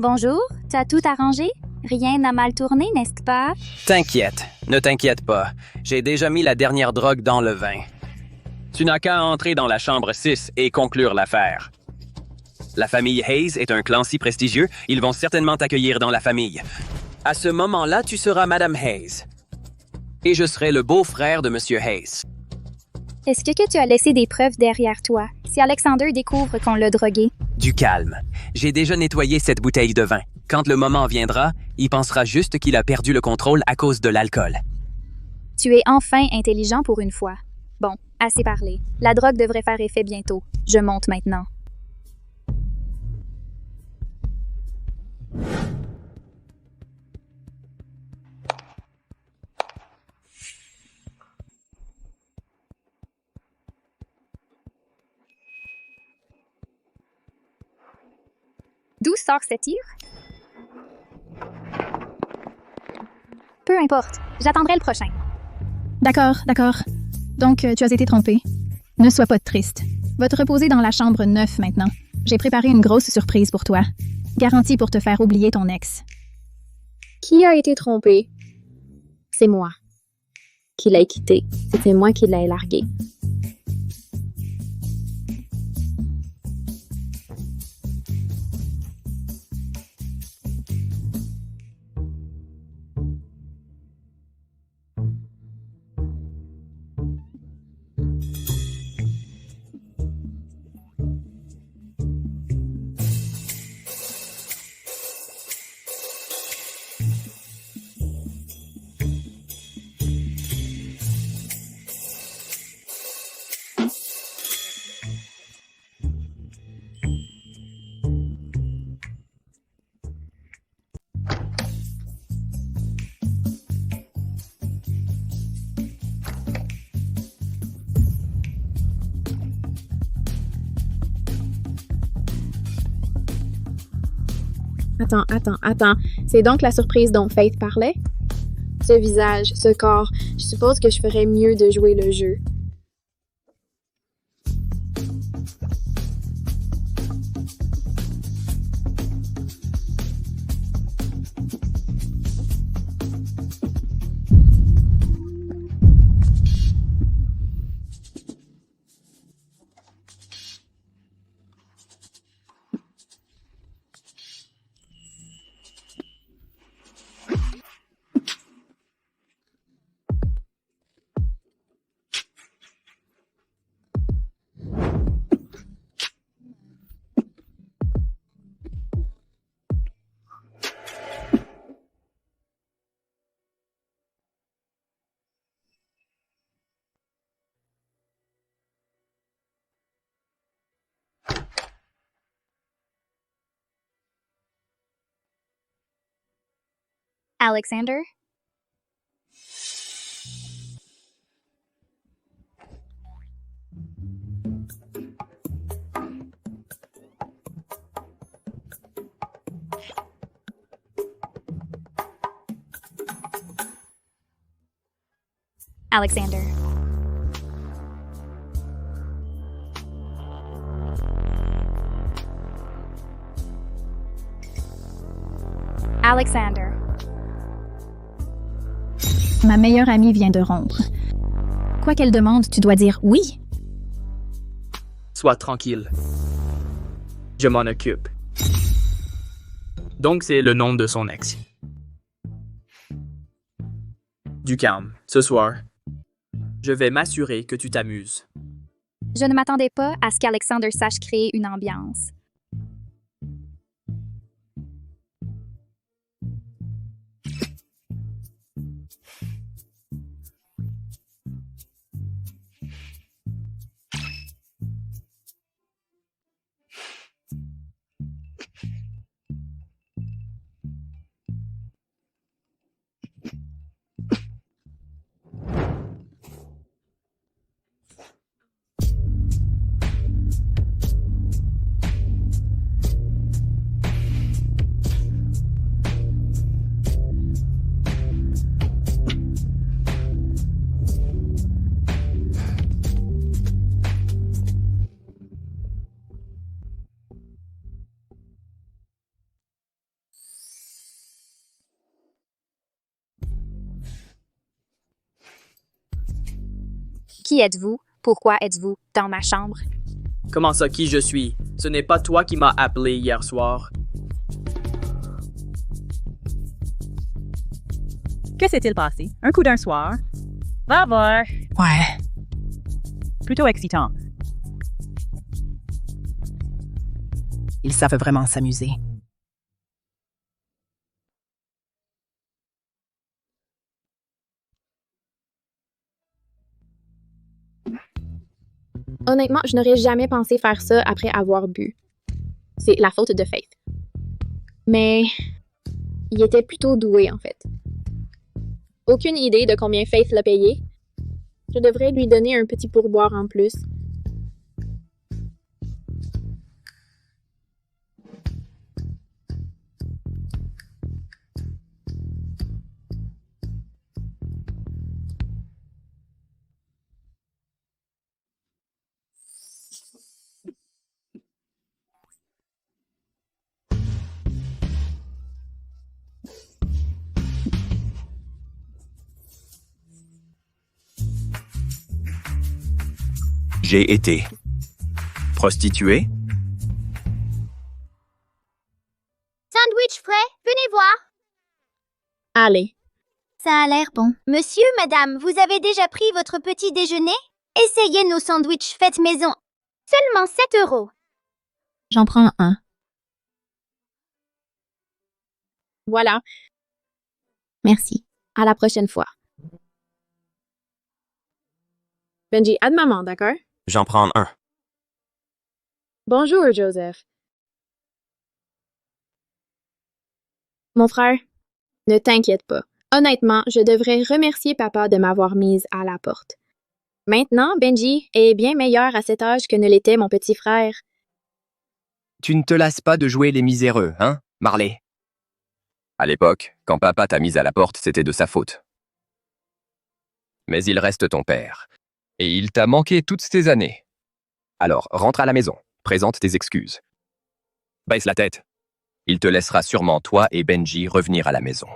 Bonjour, tu as tout arrangé? Rien n'a mal tourné, n'est-ce pas? T'inquiète, ne t'inquiète pas. J'ai déjà mis la dernière drogue dans le vin. Tu n'as qu'à entrer dans la chambre 6 et conclure l'affaire. La famille Hayes est un clan si prestigieux, ils vont certainement t'accueillir dans la famille. À ce moment-là, tu seras Madame Hayes. Et je serai le beau-frère de Monsieur Hayes. Est-ce que tu as laissé des preuves derrière toi, si Alexander découvre qu'on l'a drogué? Du calme. J'ai déjà nettoyé cette bouteille de vin. Quand le moment viendra, il pensera juste qu'il a perdu le contrôle à cause de l'alcool. Tu es enfin intelligent pour une fois. Bon, assez parlé. La drogue devrait faire effet bientôt. Je monte maintenant. D'où sort cet tir? Peu importe, j'attendrai le prochain. D'accord. Donc, tu as été trompé. Ne sois pas triste. Va te reposer dans la chambre 9 maintenant. J'ai préparé une grosse surprise pour toi. Garantie pour te faire oublier ton ex. Qui a été trompé? C'est moi. Qui l'ai quitté. C'était moi qui l'ai largué. Attends. C'est donc la surprise dont Faith parlait? Ce visage, ce corps, je suppose que je ferais mieux de jouer le jeu. Alexander? Alexander. Alexander. Ma meilleure amie vient de rompre. Quoi qu'elle demande, tu dois dire oui. Sois tranquille. Je m'en occupe. Donc c'est le nom de son ex. Du calme, ce soir. Je vais m'assurer que tu t'amuses. Je ne m'attendais pas à ce qu'Alexander sache créer une ambiance. Qui êtes-vous? Pourquoi êtes-vous dans ma chambre? Comment ça, qui je suis? Ce n'est pas toi qui m'as appelé hier soir. Que s'est-il passé? Un coup d'un soir? Va voir. Ouais. Plutôt excitant. Ils savent vraiment s'amuser. Honnêtement, je n'aurais jamais pensé faire ça après avoir bu. C'est la faute de Faith. Mais il était plutôt doué, en fait. Aucune idée de combien Faith l'a payé. Je devrais lui donner un petit pourboire en plus. J'ai été prostituée. Sandwich frais, venez voir. Allez. Ça a l'air bon. Monsieur, madame, vous avez déjà pris votre petit déjeuner? Essayez nos sandwichs faits maison. Seulement 7 €. J'en prends un. Voilà. Merci. À la prochaine fois. Benji, aide maman, d'accord? J'en prends un. Bonjour, Joseph. Mon frère, ne t'inquiète pas. Honnêtement, je devrais remercier papa de m'avoir mise à la porte. Maintenant, Benji est bien meilleur à cet âge que ne l'était mon petit frère. Tu ne te lasses pas de jouer les miséreux, hein, Marley? À l'époque, quand papa t'a mise à la porte, c'était de sa faute. Mais il reste ton père. Et il t'a manqué toutes ces années. Alors, rentre à la maison, présente tes excuses. Baisse la tête. Il te laissera sûrement, toi et Benji, revenir à la maison.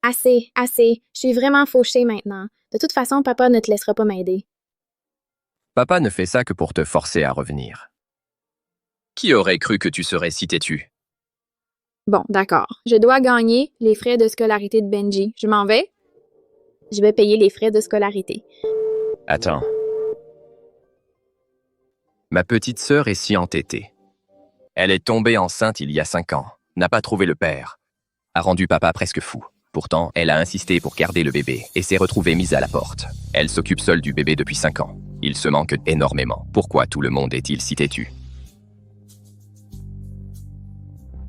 Assez, assez. Je suis vraiment fauchée maintenant. De toute façon, papa ne te laissera pas m'aider. Papa ne fait ça que pour te forcer à revenir. Qui aurait cru que tu serais si têtu? Bon, d'accord. Je dois gagner les frais de scolarité de Benji. Je m'en vais? Je vais payer les frais de scolarité. Attends. Ma petite sœur est si entêtée. Elle est tombée enceinte il y a 5 ans, n'a pas trouvé le père, a rendu papa presque fou. Pourtant, elle a insisté pour garder le bébé et s'est retrouvée mise à la porte. Elle s'occupe seule du bébé depuis 5 ans. Il se manque énormément. Pourquoi tout le monde est-il si têtu?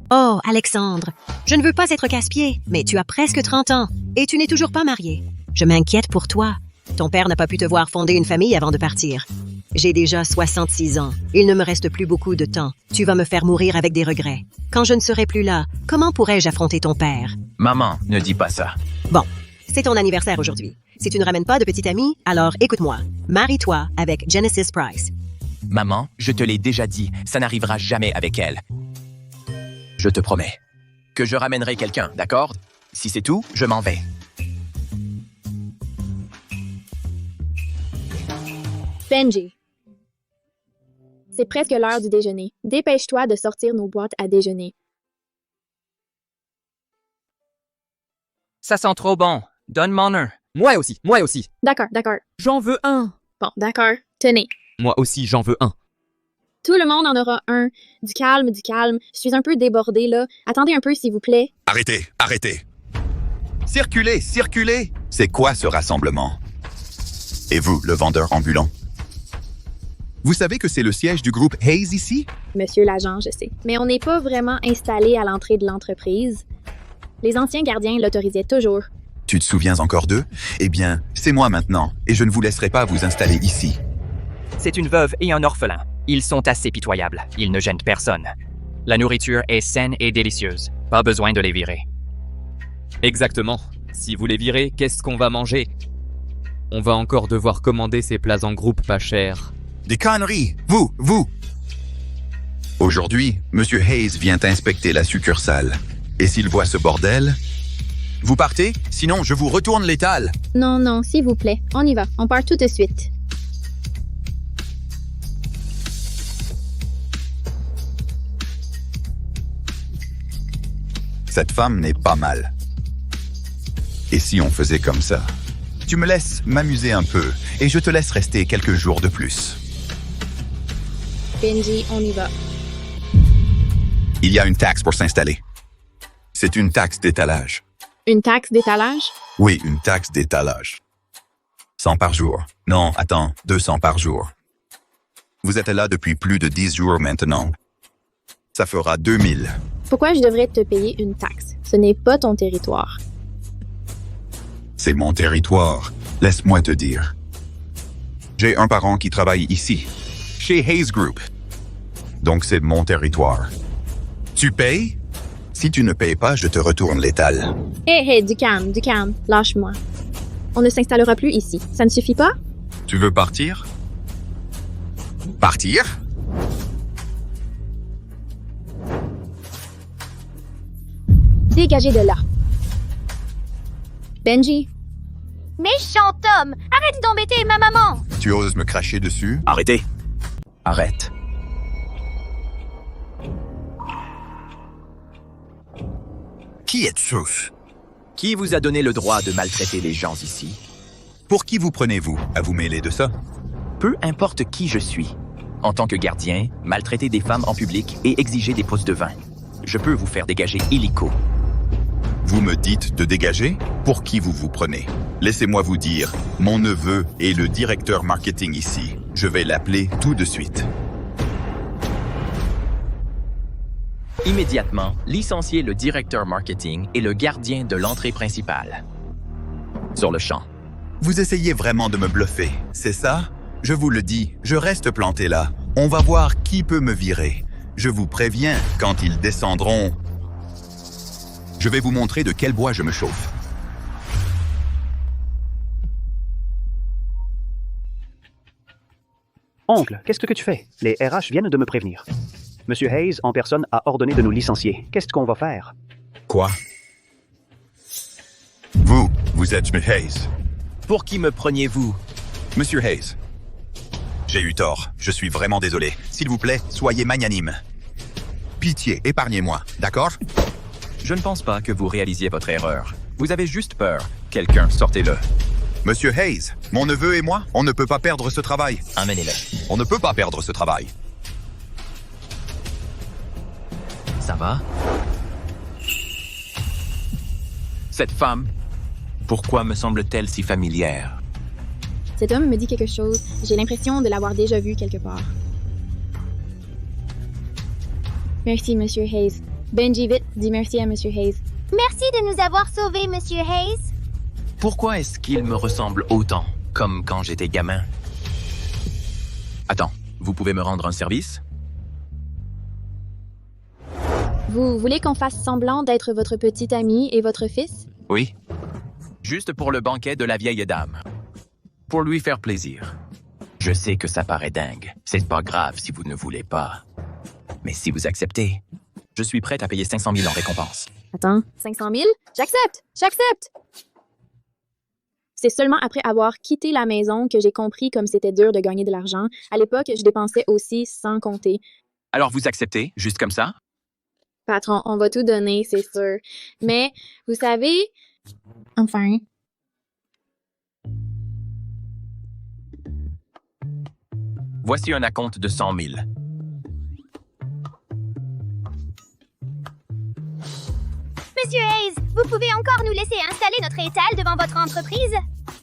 Oh, Alexandre, je ne veux pas être casse-pied, mais tu as presque 30 ans et tu n'es toujours pas marié. Je m'inquiète pour toi. Ton père n'a pas pu te voir fonder une famille avant de partir. J'ai déjà 66 ans. Il ne me reste plus beaucoup de temps. Tu vas me faire mourir avec des regrets. Quand je ne serai plus là, comment pourrais-je affronter ton père? Maman, ne dis pas ça. Bon, c'est ton anniversaire aujourd'hui. Si tu ne ramènes pas de petite amie, alors écoute-moi. Marie-toi avec Genesis Price. Maman, je te l'ai déjà dit, ça n'arrivera jamais avec elle. Je te promets que je ramènerai quelqu'un, d'accord? Si c'est tout, je m'en vais. Benji. C'est presque l'heure du déjeuner. Dépêche-toi de sortir nos boîtes à déjeuner. Ça sent trop bon. Donne-moi un. Moi aussi, moi aussi. D'accord, d'accord. J'en veux un. Bon, d'accord. Tenez. Moi aussi, j'en veux un. Tout le monde en aura un. Du calme, du calme. Je suis un peu débordée, là. Attendez un peu, s'il vous plaît. Arrêtez, arrêtez. Circulez, circulez. C'est quoi ce rassemblement? Et vous, le vendeur ambulant? Vous savez que c'est le siège du groupe Hayes ici? Monsieur l'agent, je sais. Mais on n'est pas vraiment installé à l'entrée de l'entreprise. Les anciens gardiens l'autorisaient toujours. Tu te souviens encore d'eux? Eh bien, c'est moi maintenant, et je ne vous laisserai pas vous installer ici. C'est une veuve et un orphelin. Ils sont assez pitoyables. Ils ne gênent personne. La nourriture est saine et délicieuse. Pas besoin de les virer. Exactement. Si vous les virez, qu'est-ce qu'on va manger? On va encore devoir commander ces plats en groupe pas chers. Des conneries! Vous! Aujourd'hui, Monsieur Hayes vient inspecter la succursale. Et s'il voit ce bordel... Vous partez? Sinon, je vous retourne l'étal. Non, non, s'il vous plaît. On y va. On part tout de suite. Cette femme n'est pas mal. Et si on faisait comme ça? Tu me laisses m'amuser un peu et je te laisse rester quelques jours de plus. Benji, on y va. Il y a une taxe pour s'installer. C'est une taxe d'étalage. Une taxe d'étalage? Oui, une taxe d'étalage. 100 par jour. Non, attends, 200 par jour. Vous êtes là depuis plus de 10 jours maintenant. Ça fera 2000. Pourquoi je devrais te payer une taxe? Ce n'est pas ton territoire. C'est mon territoire. Laisse-moi te dire. J'ai un parent qui travaille ici, chez Hayes Group. Donc c'est mon territoire. Tu payes? Si tu ne payes pas, je te retourne l'étal. Hé, du calme, lâche-moi. On ne s'installera plus ici. Ça ne suffit pas? Tu veux partir? Partir? Dégagez de là. Benji. Méchant homme! Arrête d'embêter ma maman! Tu oses me cracher dessus? Arrêtez. Arrête. Qui êtes-tu? Qui vous a donné le droit de maltraiter les gens ici? Pour qui vous prenez-vous à vous mêler de ça? Peu importe qui je suis. En tant que gardien, maltraiter des femmes en public et exiger des pousses de vin. Je peux vous faire dégager illico. Vous me dites de dégager? Pour qui vous vous prenez? Laissez-moi vous dire, mon neveu est le directeur marketing ici. Je vais l'appeler tout de suite. Immédiatement, licenciez le directeur marketing et le gardien de l'entrée principale. Sur le champ. Vous essayez vraiment de me bluffer, c'est ça? Je vous le dis, je reste planté là. On va voir qui peut me virer. Je vous préviens, quand ils descendront... Je vais vous montrer de quel bois je me chauffe. Oncle, qu'est-ce que tu fais? Les RH viennent de me prévenir. Monsieur Hayes, en personne, a ordonné de nous licencier. Qu'est-ce qu'on va faire? Quoi? Vous êtes M. Hayes. Pour qui me preniez-vous? Monsieur Hayes. J'ai eu tort. Je suis vraiment désolé. S'il vous plaît, soyez magnanime. Pitié, épargnez-moi, d'accord? Je ne pense pas que vous réalisiez votre erreur. Vous avez juste peur. Quelqu'un, sortez-le. Monsieur Hayes, mon neveu et moi, on ne peut pas perdre ce travail. Amenez-le. On ne peut pas perdre ce travail. Ça va? Cette femme, pourquoi me semble-t-elle si familière? Cet homme me dit quelque chose. J'ai l'impression de l'avoir déjà vu quelque part. Merci, Monsieur Hayes. Benji, vite, dis merci à Monsieur Hayes. Merci de nous avoir sauvés, Monsieur Hayes. Pourquoi est-ce qu'il me ressemble autant, comme quand j'étais gamin? Attends, vous pouvez me rendre un service? Vous voulez qu'on fasse semblant d'être votre petit ami et votre fils? Oui. Juste pour le banquet de la vieille dame. Pour lui faire plaisir. Je sais que ça paraît dingue. C'est pas grave si vous ne voulez pas. Mais si vous acceptez, je suis prête à payer 500 000 en récompense. Attends, 500 000? J'accepte! C'est seulement après avoir quitté la maison que j'ai compris comme c'était dur de gagner de l'argent. À l'époque, je dépensais aussi sans compter. Alors vous acceptez, juste comme ça? Patron, on va tout donner, c'est sûr. Mais, vous savez... Enfin... Voici un acompte de 100 000. Monsieur Hayes, vous pouvez encore nous laisser installer notre étal devant votre entreprise?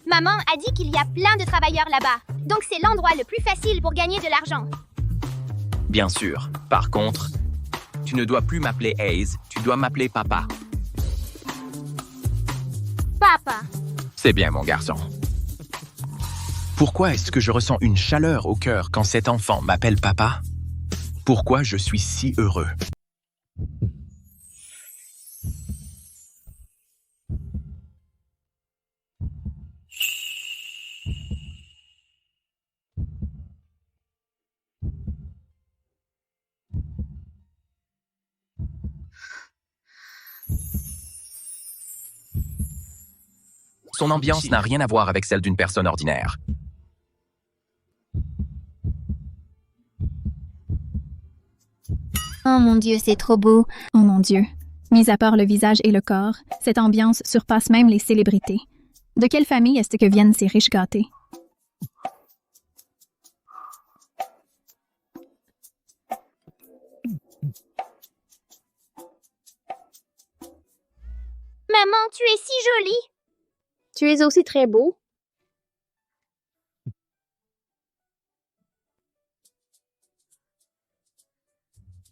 Maman a dit qu'il y a plein de travailleurs là-bas, donc c'est l'endroit le plus facile pour gagner de l'argent. Bien sûr. Par contre, tu ne dois plus m'appeler Hayes, tu dois m'appeler Papa. Papa. C'est bien, mon garçon. Pourquoi est-ce que je ressens une chaleur au cœur quand cet enfant m'appelle Papa? Pourquoi je suis si heureux? Son ambiance n'a rien à voir avec celle d'une personne ordinaire. Oh mon Dieu, c'est trop beau. Oh mon Dieu. Mis à part le visage et le corps, cette ambiance surpasse même les célébrités. De quelle famille est-ce que viennent ces riches gâtés? Maman, tu es si jolie. Tu es aussi très beau.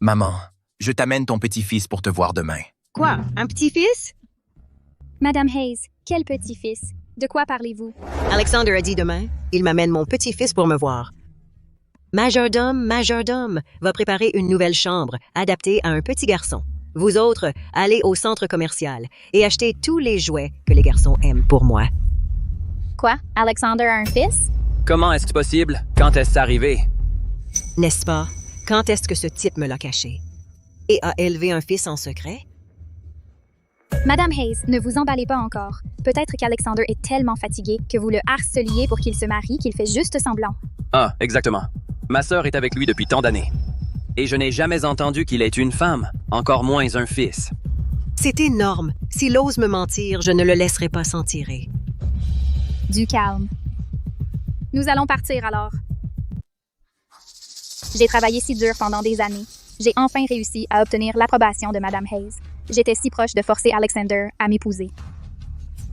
Maman, je t'amène ton petit-fils pour te voir demain. Quoi? Un petit-fils? Madame Hayes, quel petit-fils? De quoi parlez-vous? Alexander a dit demain, il m'amène mon petit-fils pour me voir. Majordome va préparer une nouvelle chambre adaptée à un petit garçon. Vous autres, allez au centre commercial et achetez tous les jouets que les garçons aiment pour moi. Quoi? Alexander a un fils? Comment est-ce possible? Quand est-ce arrivé? N'est-ce pas? Quand est-ce que ce type me l'a caché? Et a élevé un fils en secret? Madame Hayes, ne vous emballez pas encore. Peut-être qu'Alexander est tellement fatigué que vous le harceliez pour qu'il se marie qu'il fait juste semblant. Ah, exactement. Ma sœur est avec lui depuis tant d'années. Et je n'ai jamais entendu qu'il ait une femme, encore moins un fils. C'est énorme. S'il ose me mentir, je ne le laisserai pas s'en tirer. Du calme. Nous allons partir alors. J'ai travaillé si dur pendant des années. J'ai enfin réussi à obtenir l'approbation de Madame Hayes. J'étais si proche de forcer Alexander à m'épouser.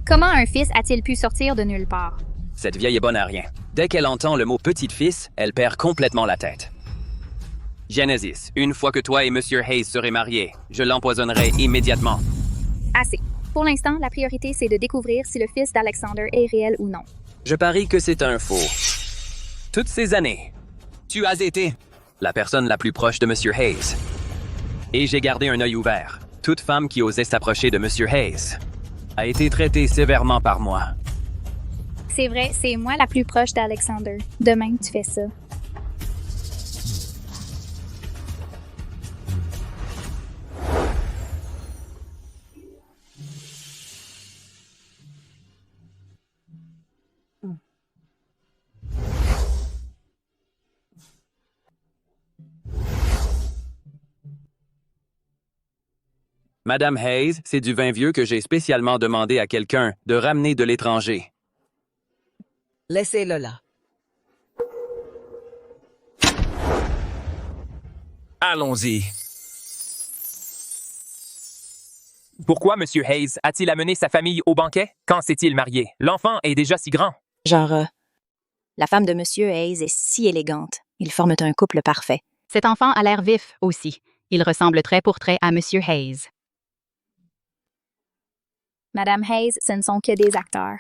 Comment un fils a-t-il pu sortir de nulle part? Cette vieille est bonne à rien. Dès qu'elle entend le mot petit-fils, elle perd complètement la tête. Genesis, une fois que toi et Monsieur Hayes seraient mariés, je l'empoisonnerai immédiatement. Assez. Pour l'instant, la priorité, c'est de découvrir si le fils d'Alexander est réel ou non. Je parie que c'est un faux. Toutes ces années, tu as été la personne la plus proche de Monsieur Hayes. Et j'ai gardé un œil ouvert. Toute femme qui osait s'approcher de Monsieur Hayes a été traitée sévèrement par moi. C'est vrai, c'est moi la plus proche d'Alexander. Demain, tu fais ça. Madame Hayes, c'est du vin vieux que j'ai spécialement demandé à quelqu'un de ramener de l'étranger. Laissez-le là. Allons-y. Pourquoi M. Hayes a-t-il amené sa famille au banquet? Quand s'est-il marié? L'enfant est déjà si grand. La femme de M. Hayes est si élégante. Ils forment un couple parfait. Cet enfant a l'air vif aussi. Il ressemble trait pour trait à M. Hayes. Madame Hayes, ce ne sont que des acteurs.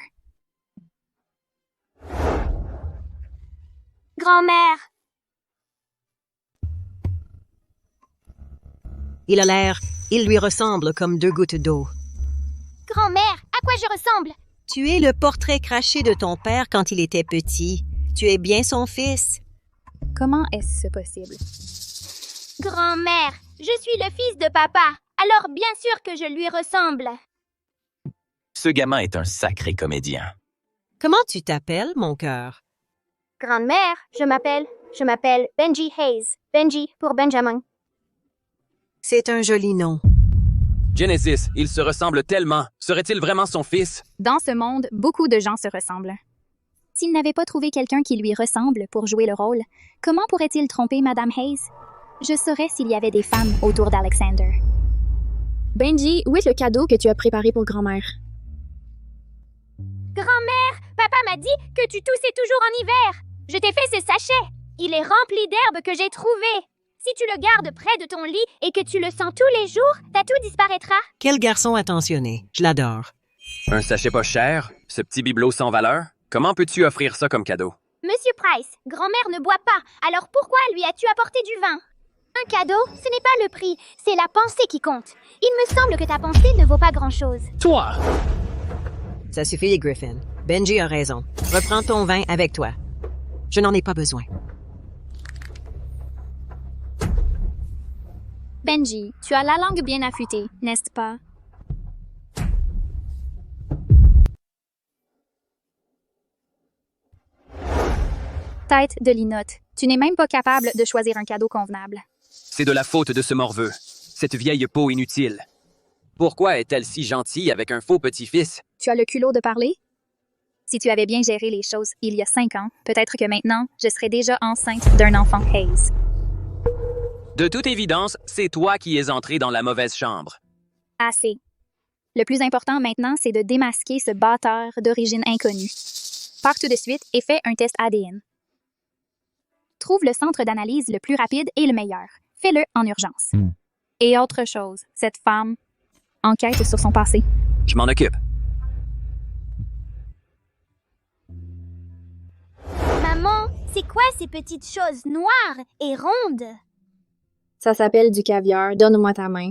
Grand-mère! Il lui ressemble comme deux gouttes d'eau. Grand-mère, à quoi je ressemble? Tu es le portrait craché de ton père quand il était petit. Tu es bien son fils. Comment est-ce possible? Grand-mère, je suis le fils de papa, alors bien sûr que je lui ressemble. Ce gamin est un sacré comédien. Comment tu t'appelles, mon cœur? Grand-mère, je m'appelle Benji Hayes. Benji pour Benjamin. C'est un joli nom. Genesis, il se ressemble tellement. Serait-il vraiment son fils? Dans ce monde, beaucoup de gens se ressemblent. S'il n'avait pas trouvé quelqu'un qui lui ressemble pour jouer le rôle, comment pourrait-il tromper Madame Hayes? Je saurais s'il y avait des femmes autour d'Alexander. Benji, où est le cadeau que tu as préparé pour grand-mère? Grand-mère, papa m'a dit que tu toussais toujours en hiver. Je t'ai fait ce sachet. Il est rempli d'herbes que j'ai trouvées. Si tu le gardes près de ton lit et que tu le sens tous les jours, ta toux disparaîtra. Quel garçon attentionné. Je l'adore. Un sachet pas cher? Ce petit bibelot sans valeur? Comment peux-tu offrir ça comme cadeau? Monsieur Price, grand-mère ne boit pas, alors pourquoi lui as-tu apporté du vin? Un cadeau, ce n'est pas le prix, c'est la pensée qui compte. Il me semble que ta pensée ne vaut pas grand-chose. Toi! Ça suffit, Griffin. Benji a raison. Reprends ton vin avec toi. Je n'en ai pas besoin. Benji, tu as la langue bien affûtée, n'est-ce pas? Tête de linotte, tu n'es même pas capable de choisir un cadeau convenable. C'est de la faute de ce morveux. Cette vieille peau inutile. Pourquoi est-elle si gentille avec un faux petit-fils? Tu as le culot de parler? Si tu avais bien géré les choses il y a 5 ans, peut-être que maintenant, je serais déjà enceinte d'un enfant Hayes. De toute évidence, c'est toi qui es entré dans la mauvaise chambre. Assez. Le plus important maintenant, c'est de démasquer ce bâtard d'origine inconnue. Pars tout de suite et fais un test ADN. Trouve le centre d'analyse le plus rapide et le meilleur. Fais-le en urgence. Et autre chose, cette femme enquête sur son passé. Je m'en occupe. Maman, c'est quoi ces petites choses noires et rondes? Ça s'appelle du caviar. Donne-moi ta main.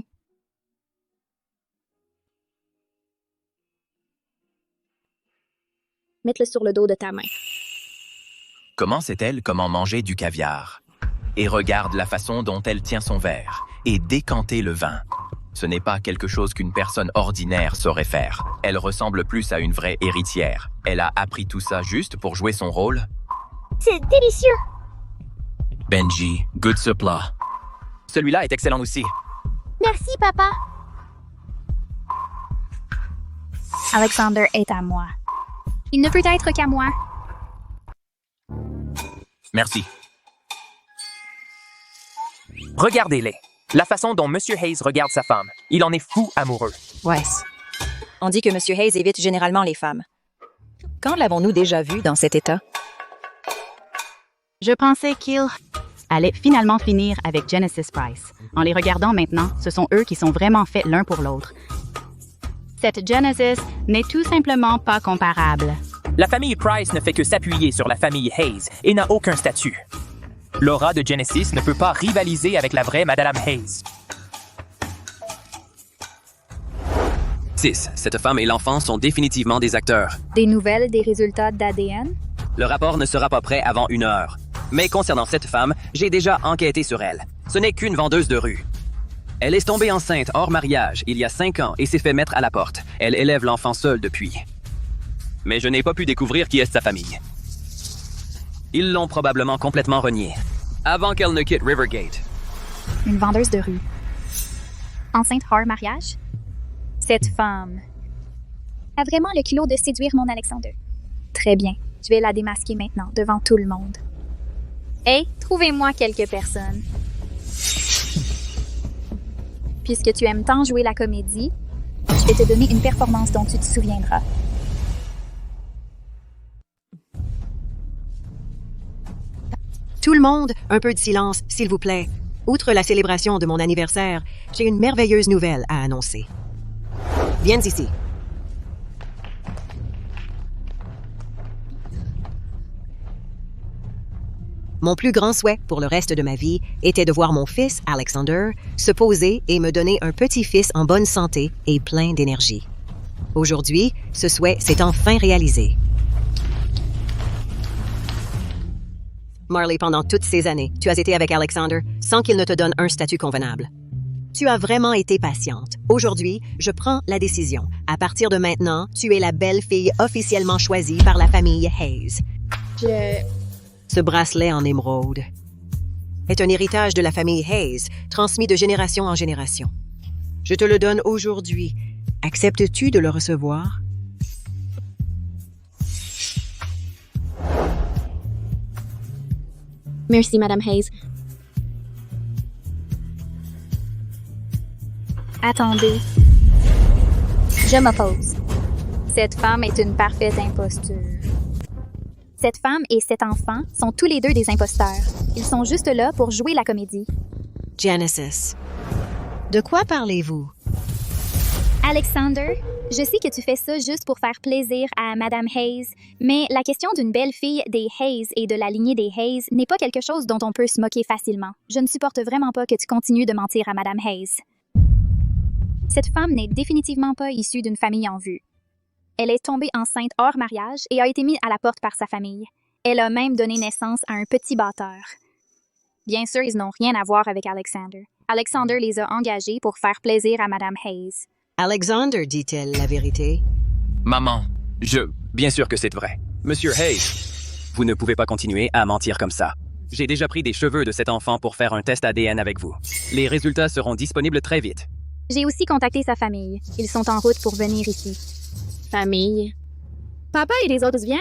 Mets-le sur le dos de ta main. Comment sait-elle comment manger du caviar? Et regarde la façon dont elle tient son verre et décanter le vin. Ce n'est pas quelque chose qu'une personne ordinaire saurait faire. Elle ressemble plus à une vraie héritière. Elle a appris tout ça juste pour jouer son rôle? C'est délicieux! Benji, goûte ce plat. Celui-là est excellent aussi. Merci, papa. Alexander est à moi. Il ne peut être qu'à moi. Merci. Regardez-les. La façon dont M. Hayes regarde sa femme. Il en est fou amoureux. Ouais. On dit que M. Hayes évite généralement les femmes. Quand l'avons-nous déjà vu dans cet état? Je pensais qu'il allait finalement finir avec Genesis Price. En les regardant maintenant, ce sont eux qui sont vraiment faits l'un pour l'autre. Cette Genesis n'est tout simplement pas comparable. La famille Price ne fait que s'appuyer sur la famille Hayes et n'a aucun statut. Laura de Genesis ne peut pas rivaliser avec la vraie Madame Hayes. 6. Cette femme et l'enfant sont définitivement des acteurs. Des nouvelles des résultats d'ADN? Le rapport ne sera pas prêt avant 1 heure. Mais concernant cette femme, j'ai déjà enquêté sur elle. Ce n'est qu'une vendeuse de rue. Elle est tombée enceinte hors mariage il y a 5 ans et s'est fait mettre à la porte. Elle élève l'enfant seule depuis. Mais je n'ai pas pu découvrir qui est sa famille. Ils l'ont probablement complètement reniée, avant qu'elle ne quitte Rivergate. Une vendeuse de rue. Enceinte hors mariage? Cette femme a vraiment le culot de séduire mon Alexander. Très bien, je vais la démasquer maintenant, devant tout le monde. Hey, trouvez-moi quelques personnes. Puisque tu aimes tant jouer la comédie, je vais te donner une performance dont tu te souviendras. Tout le monde, un peu de silence, s'il vous plaît. Outre la célébration de mon anniversaire, j'ai une merveilleuse nouvelle à annoncer. Viens ici. Mon plus grand souhait pour le reste de ma vie était de voir mon fils, Alexander, se poser et me donner un petit-fils en bonne santé et plein d'énergie. Aujourd'hui, ce souhait s'est enfin réalisé. Marley, pendant toutes ces années, tu as été avec Alexander sans qu'il ne te donne un statut convenable. Tu as vraiment été patiente. Aujourd'hui, je prends la décision. À partir de maintenant, tu es la belle-fille officiellement choisie par la famille Hayes. Ce bracelet en émeraude est un héritage de la famille Hayes, transmis de génération en génération. Je te le donne aujourd'hui. Acceptes-tu de le recevoir? Merci, Madame Hayes. Attendez. Je m'oppose. Cette femme est une parfaite imposture. Cette femme et cet enfant sont tous les deux des imposteurs. Ils sont juste là pour jouer la comédie. Genesis, de quoi parlez-vous? Alexander, je sais que tu fais ça juste pour faire plaisir à Madame Hayes, mais la question d'une belle-fille des Hayes et de la lignée des Hayes n'est pas quelque chose dont on peut se moquer facilement. Je ne supporte vraiment pas que tu continues de mentir à Madame Hayes. Cette femme n'est définitivement pas issue d'une famille en vue. Elle est tombée enceinte hors mariage et a été mise à la porte par sa famille. Elle a même donné naissance à un petit batteur. Bien sûr, ils n'ont rien à voir avec Alexander. Alexander les a engagés pour faire plaisir à Madame Hayes. Alexander dit-elle la vérité? Maman, Bien sûr que c'est vrai. Monsieur Hayes, vous ne pouvez pas continuer à mentir comme ça. J'ai déjà pris des cheveux de cet enfant pour faire un test ADN avec vous. Les résultats seront disponibles très vite. J'ai aussi contacté sa famille. Ils sont en route pour venir ici. Famille. Papa et les autres viennent?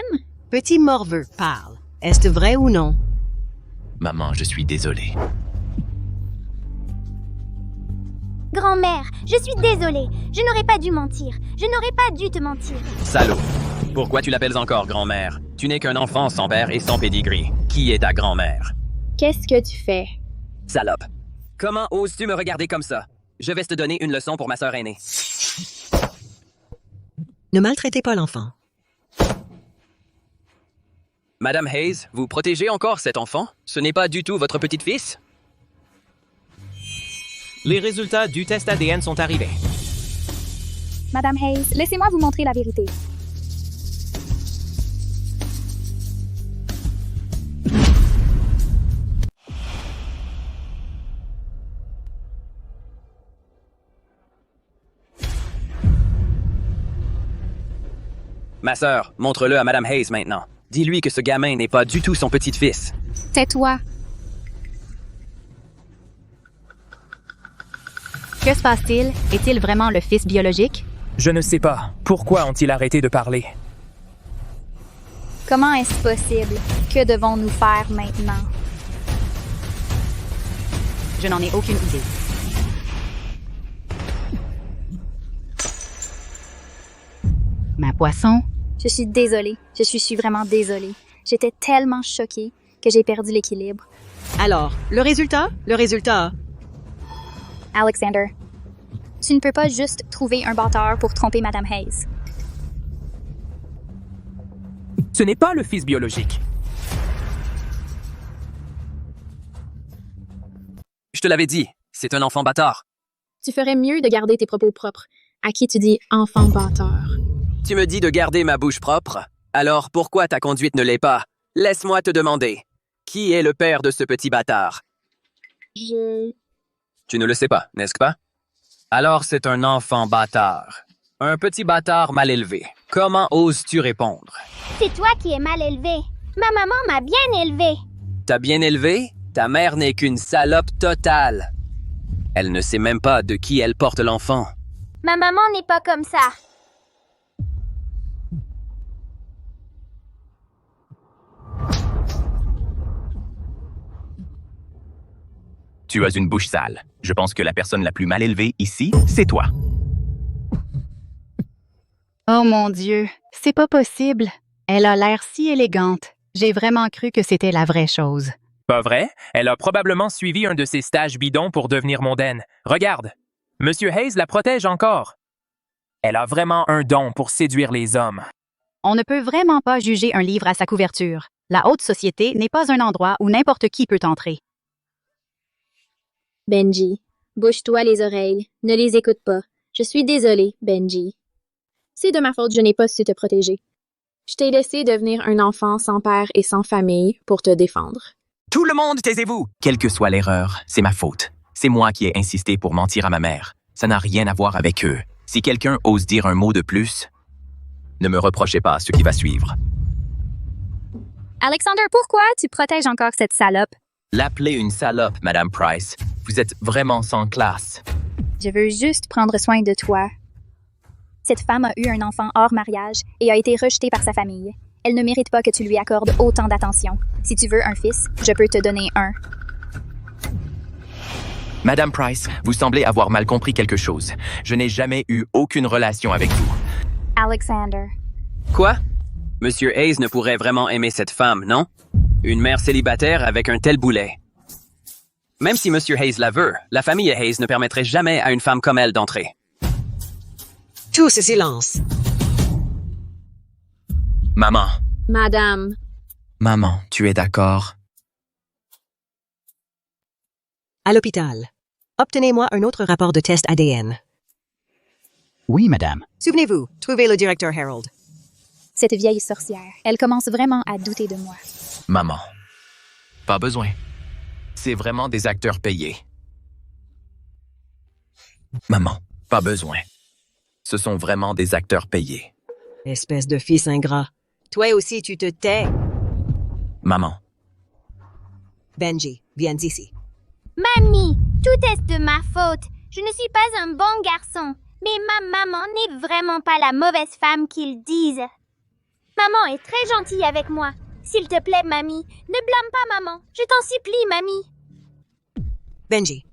Petit morveux, parle. Est-ce vrai ou non? Maman, je suis désolé. Grand-mère, je suis désolée. Je n'aurais pas dû mentir. Je n'aurais pas dû te mentir. Salaud. Pourquoi tu l'appelles encore grand-mère? Tu n'es qu'un enfant sans père et sans pédigree. Qui est ta grand-mère? Qu'est-ce que tu fais? Salope. Comment oses-tu me regarder comme ça? Je vais te donner une leçon pour ma sœur aînée. Ne maltraitez pas l'enfant. Madame Hayes, vous protégez encore cet enfant? Ce n'est pas du tout votre petit-fils? Les résultats du test ADN sont arrivés. Madame Hayes, laissez-moi vous montrer la vérité. Ma sœur, montre-le à Madame Hayes maintenant. Dis-lui que ce gamin n'est pas du tout son petit-fils. Tais-toi. Que se passe-t-il? Est-il vraiment le fils biologique? Je ne sais pas. Pourquoi ont-ils arrêté de parler? Comment est-ce possible? Que devons-nous faire maintenant? Je n'en ai aucune idée. Ma poisson? Je suis désolée. Je suis vraiment désolée. J'étais tellement choquée que j'ai perdu l'équilibre. Alors, le résultat? Le résultat? Alexander, tu ne peux pas juste trouver un bâtard pour tromper Madame Hayes. Ce n'est pas le fils biologique. Je te l'avais dit, c'est un enfant bâtard. Tu ferais mieux de garder tes propos propres. À qui tu dis « enfant bâtard ». Tu me dis de garder ma bouche propre? Alors pourquoi ta conduite ne l'est pas? Laisse-moi te demander. Qui est le père de ce petit bâtard? Tu ne le sais pas, n'est-ce pas? Alors c'est un enfant bâtard. Un petit bâtard mal élevé. Comment oses-tu répondre? C'est toi qui es mal élevé. Ma maman m'a bien élevé. T'as bien élevé? Ta mère n'est qu'une salope totale. Elle ne sait même pas de qui elle porte l'enfant. Ma maman n'est pas comme ça. Tu as une bouche sale. Je pense que la personne la plus mal élevée ici, c'est toi. Oh mon Dieu, c'est pas possible. Elle a l'air si élégante. J'ai vraiment cru que c'était la vraie chose. Pas vrai? Elle a probablement suivi un de ses stages bidons pour devenir mondaine. Regarde, Monsieur Hayes la protège encore. Elle a vraiment un don pour séduire les hommes. On ne peut vraiment pas juger un livre à sa couverture. La haute société n'est pas un endroit où n'importe qui peut entrer. Benji, bouge-toi les oreilles. Ne les écoute pas. Je suis désolée, Benji. C'est de ma faute, je n'ai pas su te protéger. Je t'ai laissé devenir un enfant sans père et sans famille pour te défendre. Tout le monde, taisez-vous! Quelle que soit l'erreur, c'est ma faute. C'est moi qui ai insisté pour mentir à ma mère. Ça n'a rien à voir avec eux. Si quelqu'un ose dire un mot de plus, ne me reprochez pas ce qui va suivre. Alexander, pourquoi tu protèges encore cette salope? L'appelez une salope, Madame Price. Vous êtes vraiment sans classe. Je veux juste prendre soin de toi. Cette femme a eu un enfant hors mariage et a été rejetée par sa famille. Elle ne mérite pas que tu lui accordes autant d'attention. Si tu veux un fils, je peux te donner un. Madame Price, vous semblez avoir mal compris quelque chose. Je n'ai jamais eu aucune relation avec vous. Alexander. Quoi? Monsieur Hayes ne pourrait vraiment aimer cette femme, non? Une mère célibataire avec un tel boulet. Même si Monsieur Hayes la veut, la famille Hayes ne permettrait jamais à une femme comme elle d'entrer. Tous silence. Maman. Madame. Maman, tu es d'accord? À l'hôpital. Obtenez-moi un autre rapport de test ADN. Oui, madame. Souvenez-vous, trouvez le directeur Harold. Cette vieille sorcière, elle commence vraiment à douter de moi. Maman. Pas besoin. C'est vraiment des acteurs payés. Maman, pas besoin. Ce sont vraiment des acteurs payés. Espèce de fils ingrat. Toi aussi, tu te tais. Maman. Benji, viens ici. Mamie, tout est de ma faute. Je ne suis pas un bon garçon, mais ma maman n'est vraiment pas la mauvaise femme qu'ils disent. Maman est très gentille avec moi. S'il te plaît, mamie, ne blâme pas maman. Je t'en supplie, mamie. Benji,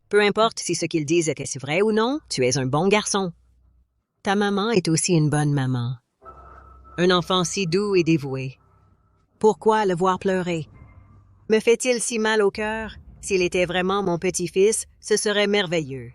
peu importe si ce qu'ils disent était vrai ou non, tu es un bon garçon. Ta maman est aussi une bonne maman. Un enfant si doux et dévoué. Pourquoi le voir pleurer? Me fait-il si mal au cœur? S'il était vraiment mon petit-fils, ce serait merveilleux.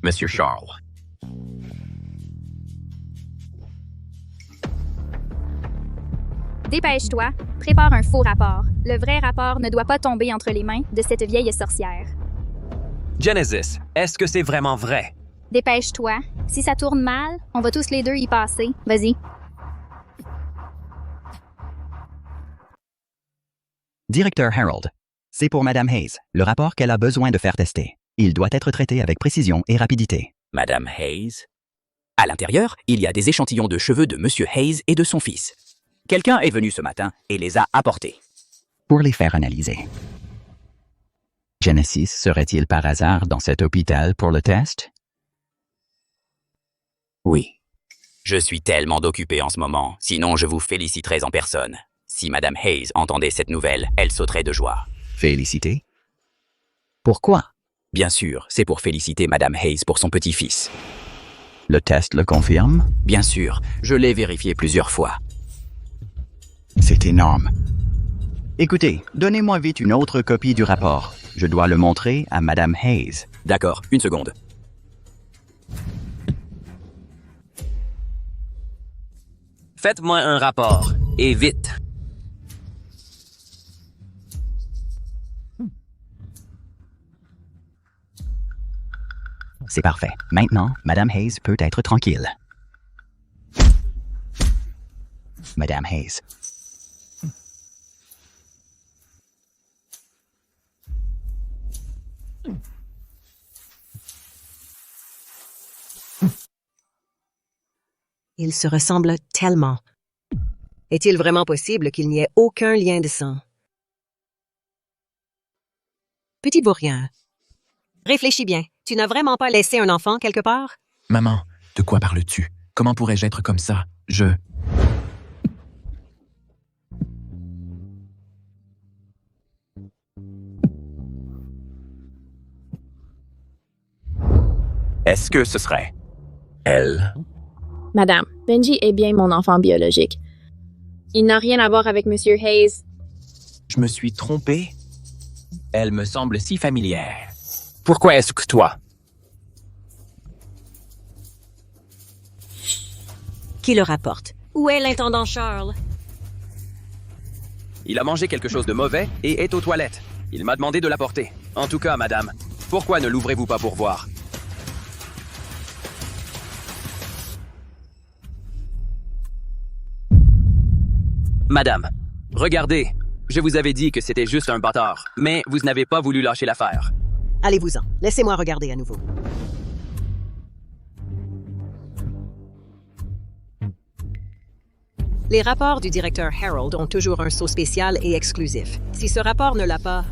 Monsieur Charles. Dépêche-toi, prépare un faux rapport. Le vrai rapport ne doit pas tomber entre les mains de cette vieille sorcière. Genesis, est-ce que c'est vraiment vrai? Dépêche-toi. Si ça tourne mal, on va tous les deux y passer. Vas-y. Directeur Harold, c'est pour Madame Hayes, le rapport qu'elle a besoin de faire tester. Il doit être traité avec précision et rapidité. Madame Hayes? À l'intérieur, il y a des échantillons de cheveux de Monsieur Hayes et de son fils. Quelqu'un est venu ce matin et les a apportés. Pour les faire analyser. Genesis serait-il par hasard dans cet hôpital pour le test? Oui. Je suis tellement occupé en ce moment, sinon je vous féliciterais en personne. Si Madame Hayes entendait cette nouvelle, elle sauterait de joie. Féliciter? Pourquoi? Bien sûr, c'est pour féliciter Madame Hayes pour son petit-fils. Le test le confirme? Bien sûr, je l'ai vérifié plusieurs fois. C'est énorme. Écoutez, donnez-moi vite une autre copie du rapport. Je dois le montrer à Madame Hayes. D'accord, une seconde. Faites-moi un rapport, et vite. C'est parfait. Maintenant, Madame Hayes peut être tranquille. Madame Hayes. Ils se ressemblent tellement. Est-il vraiment possible qu'il n'y ait aucun lien de sang? Petit vaurien, réfléchis bien. Tu n'as vraiment pas laissé un enfant quelque part? Maman, de quoi parles-tu? Comment pourrais-je être comme ça? Est-ce que ce serait elle? Madame, Benji est bien mon enfant biologique. Il n'a rien à voir avec Monsieur Hayes. Je me suis trompé? Elle me semble si familière. Pourquoi est-ce que toi? Qui le rapporte? Où est l'intendant Charles? Il a mangé quelque chose de mauvais et est aux toilettes. Il m'a demandé de l'apporter. En tout cas, madame, pourquoi ne l'ouvrez-vous pas pour voir? Madame, regardez, je vous avais dit que c'était juste un bâtard, mais vous n'avez pas voulu lâcher l'affaire. Allez-vous-en. Laissez-moi regarder à nouveau. Les rapports du directeur Harold ont toujours un sceau spécial et exclusif. Si ce rapport ne l'a pas...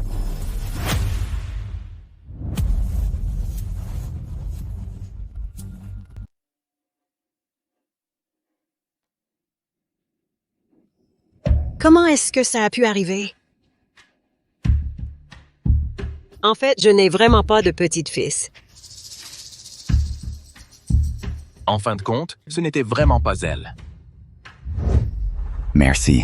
Comment est-ce que ça a pu arriver? En fait, je n'ai vraiment pas de petite-fils. En fin de compte, ce n'était vraiment pas elle. Merci.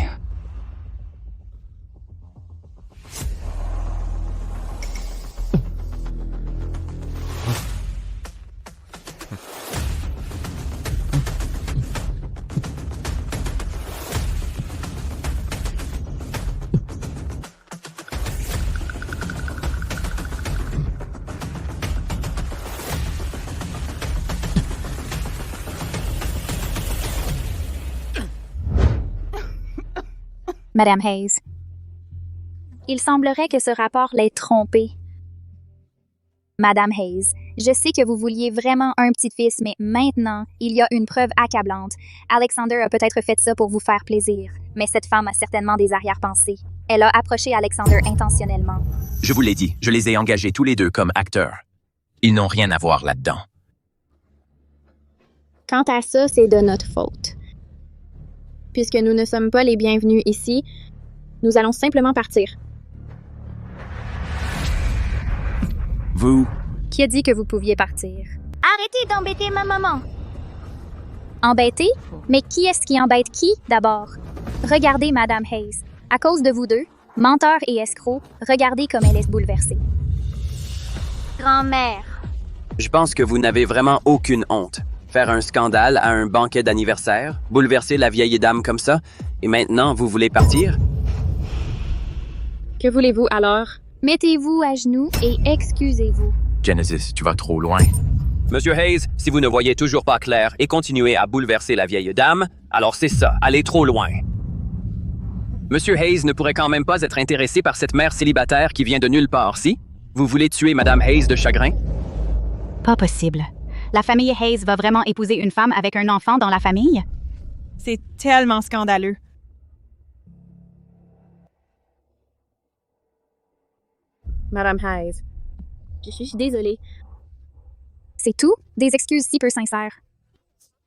Madame Hayes. Il semblerait que ce rapport l'ait trompée. Madame Hayes, je sais que vous vouliez vraiment un petit-fils, mais maintenant, il y a une preuve accablante. Alexander a peut-être fait ça pour vous faire plaisir, mais cette femme a certainement des arrière-pensées. Elle a approché Alexander intentionnellement. Je vous l'ai dit, je les ai engagés tous les deux comme acteurs. Ils n'ont rien à voir là-dedans. Quant à ça, c'est de notre faute. Puisque nous ne sommes pas les bienvenus ici, nous allons simplement partir. Vous... Qui a dit que vous pouviez partir? Arrêtez d'embêter ma maman. Embêter? Mais qui est-ce qui embête qui, d'abord? Regardez Madame Hayes. À cause de vous deux, menteur et escroc, regardez comme elle est bouleversée. Grand-mère. Je pense que vous n'avez vraiment aucune honte. Faire un scandale à un banquet d'anniversaire, bouleverser la vieille dame comme ça, et maintenant vous voulez partir? Que voulez-vous alors? Mettez-vous à genoux et excusez-vous. Genesis, tu vas trop loin. Monsieur Hayes, si vous ne voyez toujours pas clair et continuez à bouleverser la vieille dame, alors c'est ça, allez trop loin. Monsieur Hayes ne pourrait quand même pas être intéressé par cette mère célibataire qui vient de nulle part, si? Vous voulez tuer Madame Hayes de chagrin? Pas possible. La famille Hayes va vraiment épouser une femme avec un enfant dans la famille? C'est tellement scandaleux. Madame Hayes, je suis désolée. C'est tout? Des excuses si peu sincères.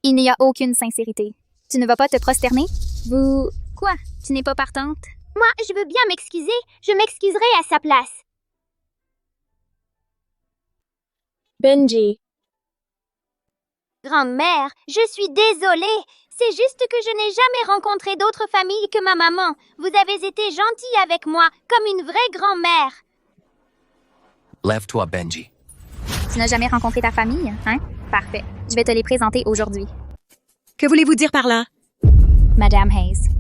Il n'y a aucune sincérité. Tu ne vas pas te prosterner? Vous... Quoi? Tu n'es pas partante? Moi, je veux bien m'excuser. Je m'excuserai à sa place. Benji. Grand-mère, je suis désolée. C'est juste que je n'ai jamais rencontré d'autres familles que ma maman. Vous avez été gentille avec moi, comme une vraie grand-mère. Lève-toi, Benji. Tu n'as jamais rencontré ta famille, hein? Parfait. Je vais te les présenter aujourd'hui. Que voulez-vous dire par là? Madame Hayes.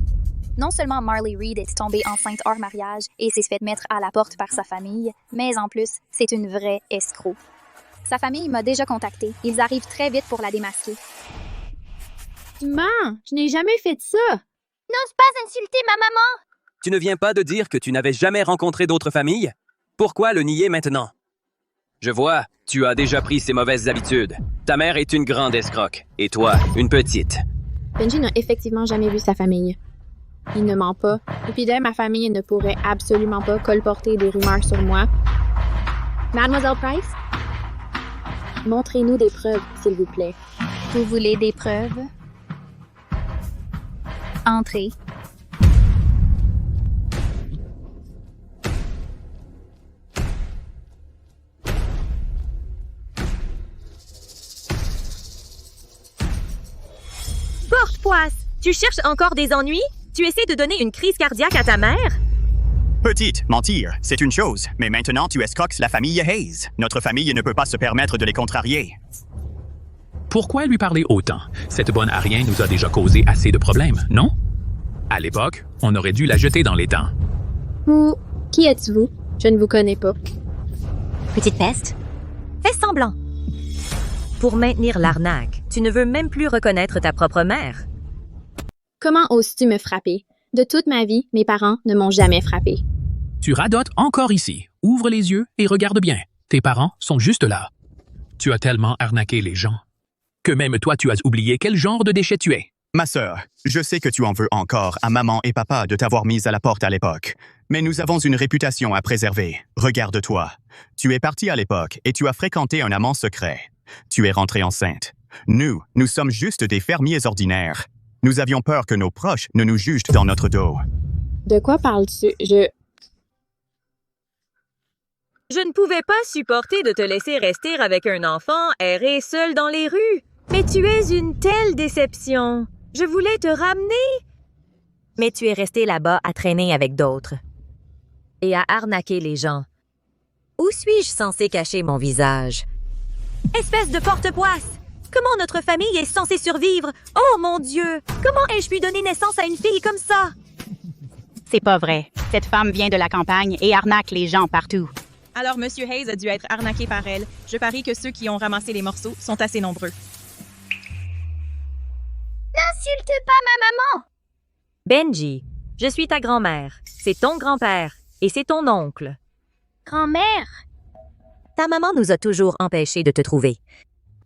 Non seulement Marley Reed est tombée enceinte hors mariage et s'est fait mettre à la porte par sa famille, mais en plus, c'est une vraie escroc. Sa famille m'a déjà contactée. Ils arrivent très vite pour la démasquer. Tu mens! Je n'ai jamais fait ça! N'ose pas insulter ma maman! Tu ne viens pas de dire que tu n'avais jamais rencontré d'autres familles? Pourquoi le nier maintenant? Je vois, tu as déjà pris ces mauvaises habitudes. Ta mère est une grande escroque, et toi, une petite. Benji n'a effectivement jamais vu sa famille. Il ne ment pas. Et puis ma famille ne pourrait absolument pas colporter des rumeurs sur moi. Mademoiselle Price? Montrez-nous des preuves, s'il vous plaît. Vous voulez des preuves? Entrez. Porte-poisse, tu cherches encore des ennuis? Tu essaies de donner une crise cardiaque à ta mère? Petite, mentir, c'est une chose, mais maintenant tu escroques la famille Hayes. Notre famille ne peut pas se permettre de les contrarier. Pourquoi lui parler autant? Cette bonne à rien nous a déjà causé assez de problèmes, non? À l'époque, on aurait dû la jeter dans les temps. Qui êtes-vous? Je ne vous connais pas. Petite peste? Fais semblant. Pour maintenir l'arnaque, tu ne veux même plus reconnaître ta propre mère. Comment oses-tu me frapper? De toute ma vie, mes parents ne m'ont jamais frappé. Tu radotes encore ici. Ouvre les yeux et regarde bien. Tes parents sont juste là. Tu as tellement arnaqué les gens que même toi tu as oublié quel genre de déchet tu es. Ma sœur, je sais que tu en veux encore à maman et papa de t'avoir mise à la porte à l'époque. Mais nous avons une réputation à préserver. Regarde-toi. Tu es parti à l'époque et tu as fréquenté un amant secret. Tu es rentrée enceinte. Nous sommes juste des fermiers ordinaires. Nous avions peur que nos proches ne nous jugent dans notre dos. De quoi parles-tu? Je ne pouvais pas supporter de te laisser rester avec un enfant errer seul dans les rues. Mais tu es une telle déception. Je voulais te ramener. Mais tu es resté là-bas à traîner avec d'autres. Et à arnaquer les gens. Où suis-je censé cacher mon visage? Espèce de porte-poisse! Comment notre famille est censée survivre? Oh mon Dieu! Comment ai-je pu donner naissance à une fille comme ça? C'est pas vrai. Cette femme vient de la campagne et arnaque les gens partout. Alors, M. Hayes a dû être arnaqué par elle. Je parie que ceux qui ont ramassé les morceaux sont assez nombreux. N'insulte pas ma maman! Benji, je suis ta grand-mère. C'est ton grand-père. Et c'est ton oncle. Grand-mère? Ta maman nous a toujours empêchés de te trouver.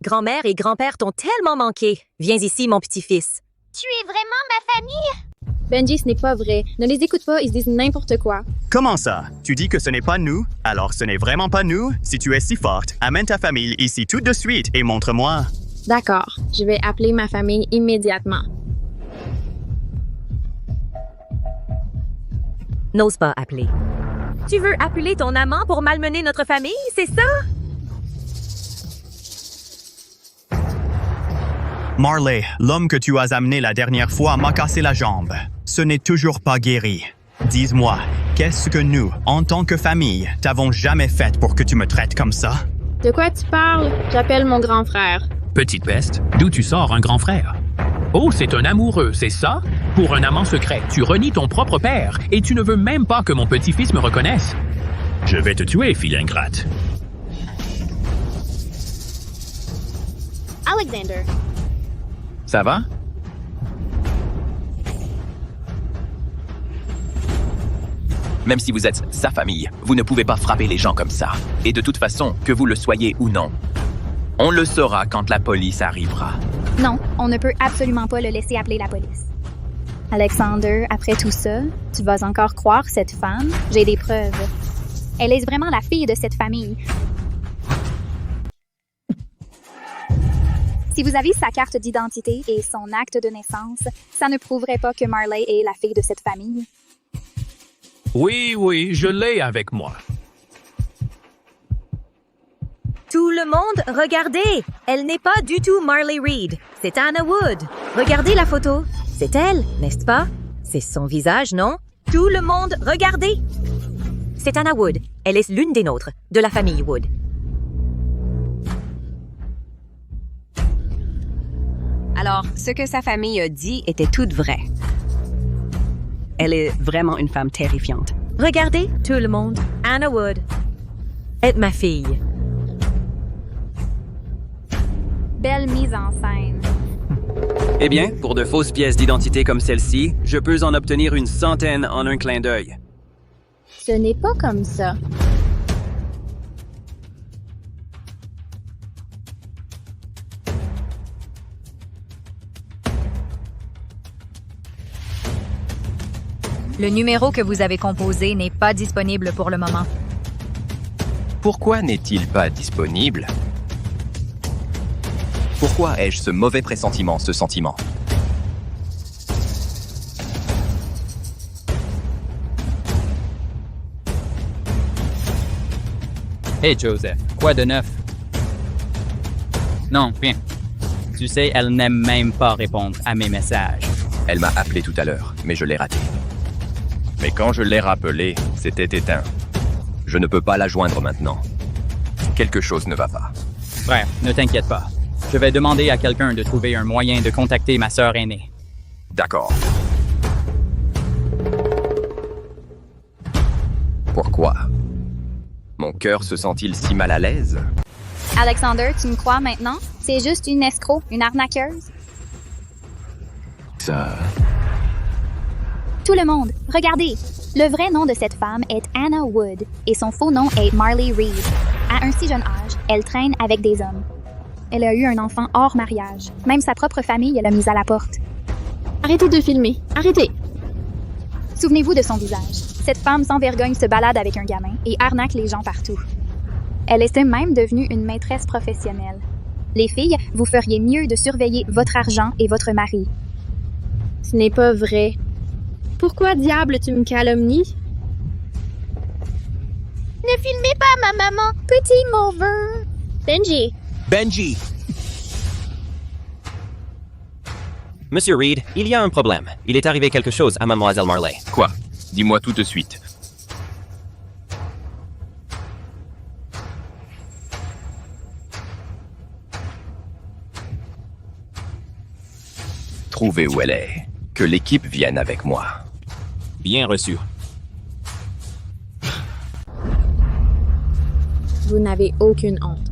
Grand-mère et grand-père t'ont tellement manqué. Viens ici, mon petit-fils. Tu es vraiment ma famille? Benji, ce n'est pas vrai. Ne les écoute pas, ils se disent n'importe quoi. Comment ça? Tu dis que ce n'est pas nous? Alors ce n'est vraiment pas nous? Si tu es si forte, amène ta famille ici tout de suite et montre-moi. D'accord, je vais appeler ma famille immédiatement. N'ose pas appeler. Tu veux appeler ton amant pour malmener notre famille, c'est ça? Marley, l'homme que tu as amené la dernière fois m'a cassé la jambe. Ce n'est toujours pas guéri. Dis-moi, qu'est-ce que nous, en tant que famille, t'avons jamais fait pour que tu me traites comme ça? De quoi tu parles? J'appelle mon grand frère. Petite peste, d'où tu sors un grand frère? Oh, c'est un amoureux, c'est ça? Pour un amant secret, tu renies ton propre père et tu ne veux même pas que mon petit-fils me reconnaisse. Je vais te tuer, fille ingrate. Alexander. Ça va? Même si vous êtes sa famille, vous ne pouvez pas frapper les gens comme ça. Et de toute façon, que vous le soyez ou non. On le saura quand la police arrivera. Non, on ne peut absolument pas le laisser appeler la police. Alexander, après tout ça, tu vas encore croire cette femme? J'ai des preuves. Elle est vraiment la fille de cette famille. Si vous avez sa carte d'identité et son acte de naissance, ça ne prouverait pas que Marley est la fille de cette famille. Oui, je l'ai avec moi. Tout le monde, regardez! Elle n'est pas du tout Marley Reed. C'est Anna Wood. Regardez la photo. C'est elle, n'est-ce pas? C'est son visage, non? Tout le monde, regardez! C'est Anna Wood. Elle est l'une des nôtres, de la famille Wood. Alors, ce que sa famille a dit était tout vrai. Elle est vraiment une femme terrifiante. Regardez, tout le monde. Anna Wood est ma fille. Belle mise en scène. Eh bien, pour de fausses pièces d'identité comme celle-ci, je peux en obtenir une centaine en un clin d'œil. Ce n'est pas comme ça. Le numéro que vous avez composé n'est pas disponible pour le moment. Pourquoi n'est-il pas disponible? Pourquoi ai-je ce mauvais pressentiment, ce sentiment? Hey Joseph, quoi de neuf? Non, rien. Tu sais, elle n'aime même pas répondre à mes messages. Elle m'a appelé tout à l'heure, mais je l'ai raté. Mais quand je l'ai rappelé, c'était éteint. Je ne peux pas la joindre maintenant. Quelque chose ne va pas. Frère, ne t'inquiète pas. Je vais demander à quelqu'un de trouver un moyen de contacter ma sœur aînée. D'accord. Pourquoi? Mon cœur se sent-il si mal à l'aise? Alexander, tu me crois maintenant? C'est juste une escroc, une arnaqueuse? Ça... Tout le monde, regardez! Le vrai nom de cette femme est Anna Wood et son faux nom est Marley Reed. À un si jeune âge, elle traîne avec des hommes. Elle a eu un enfant hors mariage. Même sa propre famille l'a mise à la porte. Arrêtez de filmer. Arrêtez! Souvenez-vous de son visage. Cette femme sans vergogne se balade avec un gamin et arnaque les gens partout. Elle était même devenue une maîtresse professionnelle. Les filles, vous feriez mieux de surveiller votre argent et votre mari. Ce n'est pas vrai. Pourquoi diable tu me calomnies? Ne filmez pas ma maman, petit mauvais. Benji. Benji! Monsieur Reed, il y a un problème. Il est arrivé quelque chose à Mademoiselle Marley. Quoi? Dis-moi tout de suite. Trouvez où elle est. Que l'équipe vienne avec moi. Bien reçu. Vous n'avez aucune honte.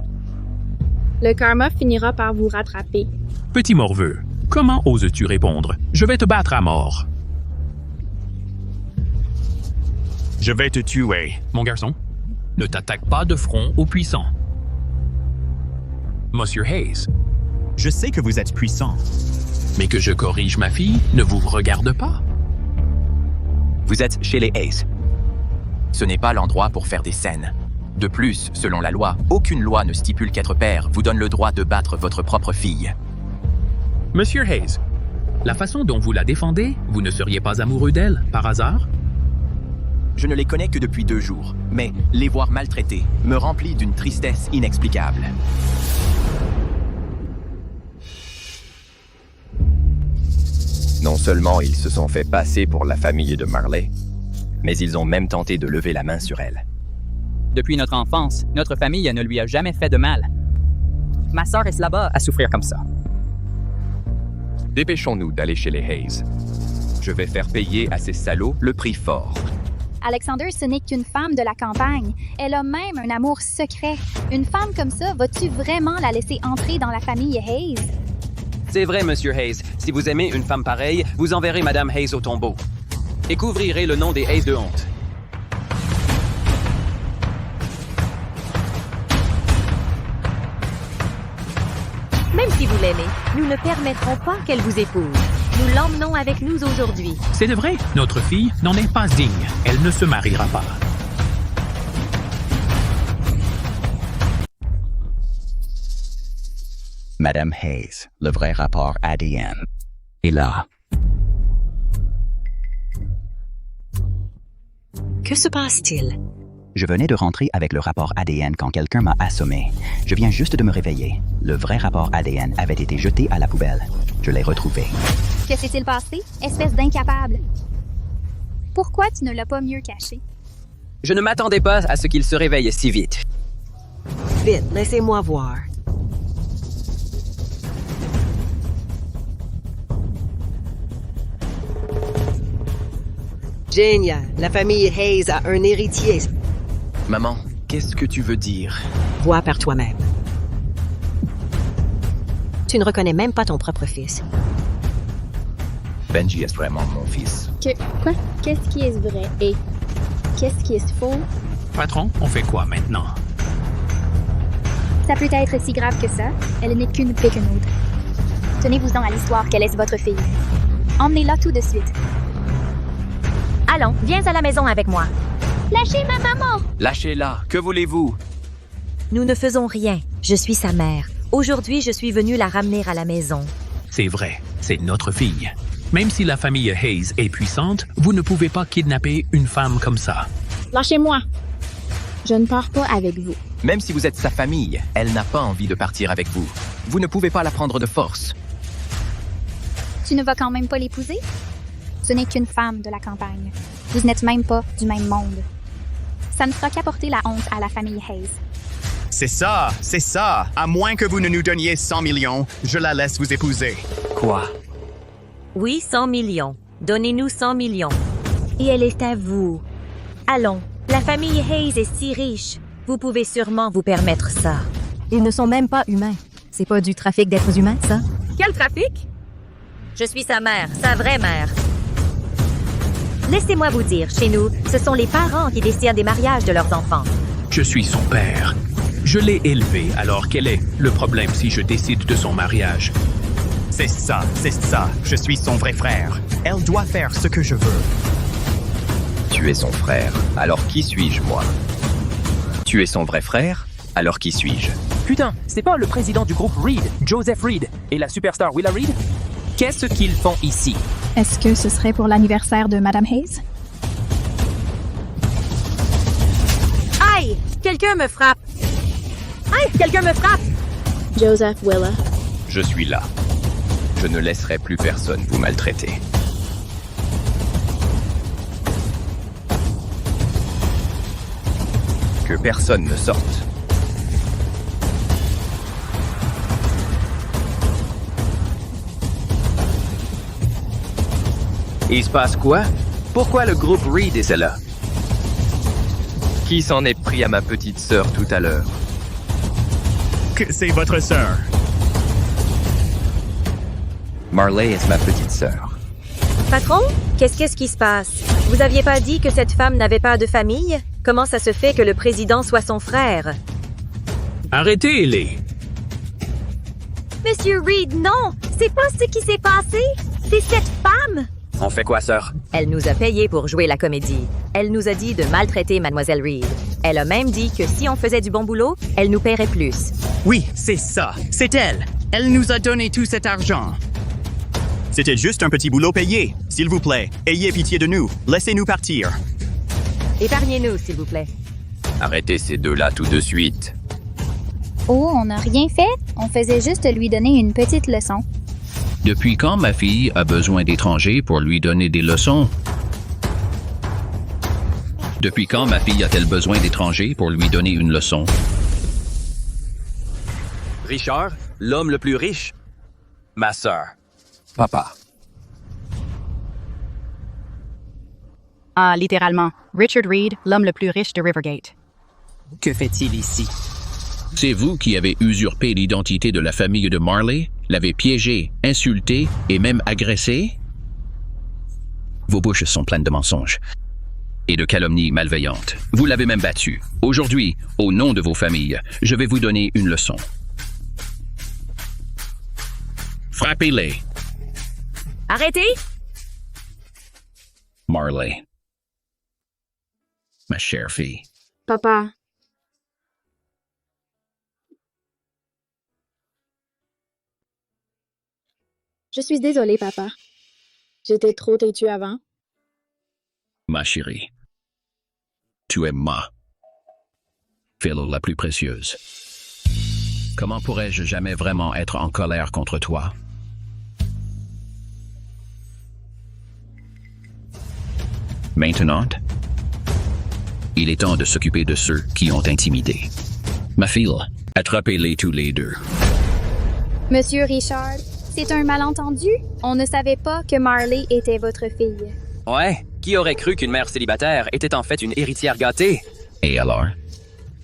Le karma finira par vous rattraper. Petit morveux, comment oses-tu répondre? Je vais te battre à mort. Je vais te tuer. Mon garçon, Ne t'attaque pas de front aux puissants. Monsieur Hayes. Je sais que vous êtes puissant. Mais que je corrige ma fille ne vous regarde pas. Vous êtes chez les Hayes. Ce n'est pas l'endroit pour faire des scènes. De plus, selon la loi, aucune loi ne stipule qu'être père vous donne le droit de battre votre propre fille. Monsieur Hayes, la façon dont vous la défendez, vous ne seriez pas amoureux d'elle, par hasard? Je ne les connais que depuis 2 jours, mais les voir maltraiter me remplit d'une tristesse inexplicable. Non seulement ils se sont fait passer pour la famille de Marley, mais ils ont même tenté de lever la main sur elle. Depuis notre enfance, notre famille ne lui a jamais fait de mal. Ma sœur reste là-bas à souffrir comme ça. Dépêchons-nous d'aller chez les Hayes. Je vais faire payer à ces salauds le prix fort. Alexander, ce n'est qu'une femme de la campagne. Elle a même un amour secret. Une femme comme ça, vas-tu vraiment la laisser entrer dans la famille Hayes? C'est vrai, Monsieur Hayes. Si vous aimez une femme pareille, vous enverrez Madame Hayes au tombeau. Et couvrirez le nom des Hayes de honte. Même si vous l'aimez, nous ne permettrons pas qu'elle vous épouse. Nous l'emmenons avec nous aujourd'hui. C'est de vrai, notre fille n'en est pas digne. Elle ne se mariera pas. Madame Hayes, le vrai rapport ADN est là. Que se passe-t-il? Je venais de rentrer avec le rapport ADN quand quelqu'un m'a assommé. Je viens juste de me réveiller. Le vrai rapport ADN avait été jeté à la poubelle. Je l'ai retrouvé. Que s'est-il passé, espèce d'incapable? Pourquoi tu ne l'as pas mieux caché? Je ne m'attendais pas à ce qu'il se réveille si vite. Vite, laissez-moi voir. Génial, la famille Hayes a un héritier. Maman, qu'est-ce que tu veux dire? Vois par toi-même. Tu ne reconnais même pas ton propre fils. Benji est vraiment mon fils. Quoi? Qu'est-ce qui est vrai et qu'est-ce qui est faux? Patron, on fait quoi maintenant? Ça peut être si grave que ça. Elle n'est qu'une péquenaude. Tenez-vous-en à l'histoire qu'elle est votre fille. Emmenez-la tout de suite. Allons, viens à la maison avec moi. Lâchez ma maman! Lâchez-la, que voulez-vous? Nous ne faisons rien. Je suis sa mère. Aujourd'hui, je suis venue la ramener à la maison. C'est vrai, c'est notre fille. Même si la famille Hayes est puissante, vous ne pouvez pas kidnapper une femme comme ça. Lâchez-moi. Je ne pars pas avec vous. Même si vous êtes sa famille, elle n'a pas envie de partir avec vous. Vous ne pouvez pas la prendre de force. Tu ne vas quand même pas l'épouser? Ce n'est qu'une femme de la campagne. Vous n'êtes même pas du même monde. Ça ne fera qu'apporter la honte à la famille Hayes. C'est ça, c'est ça. À moins que vous ne nous donniez 100 millions, je la laisse vous épouser. Quoi? Oui, 100 millions. Donnez-nous 100 millions. Et elle est à vous. Allons, la famille Hayes est si riche. Vous pouvez sûrement vous permettre ça. Ils ne sont même pas humains. C'est pas du trafic d'êtres humains, ça? Quel trafic? Je suis sa mère, sa vraie mère. Laissez-moi vous dire, chez nous, ce sont les parents qui décident des mariages de leurs enfants. Je suis son père. Je l'ai élevé, alors quel est le problème si je décide de son mariage? C'est ça, c'est ça. Je suis son vrai frère. Elle doit faire ce que je veux. Tu es son frère, alors qui suis-je, moi? Tu es son vrai frère, alors qui suis-je? Putain, c'est pas le président du groupe Reed, Joseph Reed, et la superstar Willa Reed? Qu'est-ce qu'ils font ici? Est-ce que ce serait pour l'anniversaire de Madame Hayes? Aïe! Quelqu'un me frappe! Aïe! Quelqu'un me frappe! Joseph Willa. Je suis là. Je ne laisserai plus personne vous maltraiter. Que personne ne sorte. Il se passe quoi? Pourquoi le groupe Reed est là? Qui s'en est pris à ma petite sœur tout à l'heure? Que c'est votre sœur? Marley est ma petite sœur. Patron, qu'est-ce qui se passe? Vous aviez pas dit que cette femme n'avait pas de famille? Comment ça se fait que le président soit son frère? Arrêtez-les! Monsieur Reed, non! C'est pas ce qui s'est passé! C'est cette femme! On fait quoi, sœur? Elle nous a payé pour jouer la comédie. Elle nous a dit de maltraiter Mademoiselle Reed. Elle a même dit que si on faisait du bon boulot, elle nous paierait plus. Oui, c'est ça. C'est elle. Elle nous a donné tout cet argent. C'était juste un petit boulot payé. S'il vous plaît, ayez pitié de nous. Laissez-nous partir. Épargnez-nous, s'il vous plaît. Arrêtez ces deux-là tout de suite. Oh, on n'a rien fait? On faisait juste lui donner une petite leçon. Depuis quand ma fille a besoin d'étrangers pour lui donner des leçons? Depuis quand ma fille a-t-elle besoin d'étrangers pour lui donner une leçon? Richard, l'homme le plus riche? Ma sœur. Papa. Ah, littéralement. Richard Reed, l'homme le plus riche de Rivergate. Que fait-il ici? C'est vous qui avez usurpé l'identité de la famille de Marley, l'avez piégé, insulté et même agressé? Vos bouches sont pleines de mensonges et de calomnies malveillantes. Vous l'avez même battu. Aujourd'hui, au nom de vos familles, je vais vous donner une leçon. Frappez-les. Arrêtez! Marley. Ma chère fille. Papa, je suis désolée, papa. J'étais trop têtue avant. Ma chérie. Tu es ma fellow la plus précieuse. Comment pourrais-je jamais vraiment être en colère contre toi? Maintenant, il est temps de s'occuper de ceux qui ont intimidé. Ma fille, attrapez-les tous les deux. Monsieur Richard, c'est un malentendu. On ne savait pas que Marley était votre fille. Ouais, qui aurait cru qu'une mère célibataire était en fait une héritière gâtée? Et alors?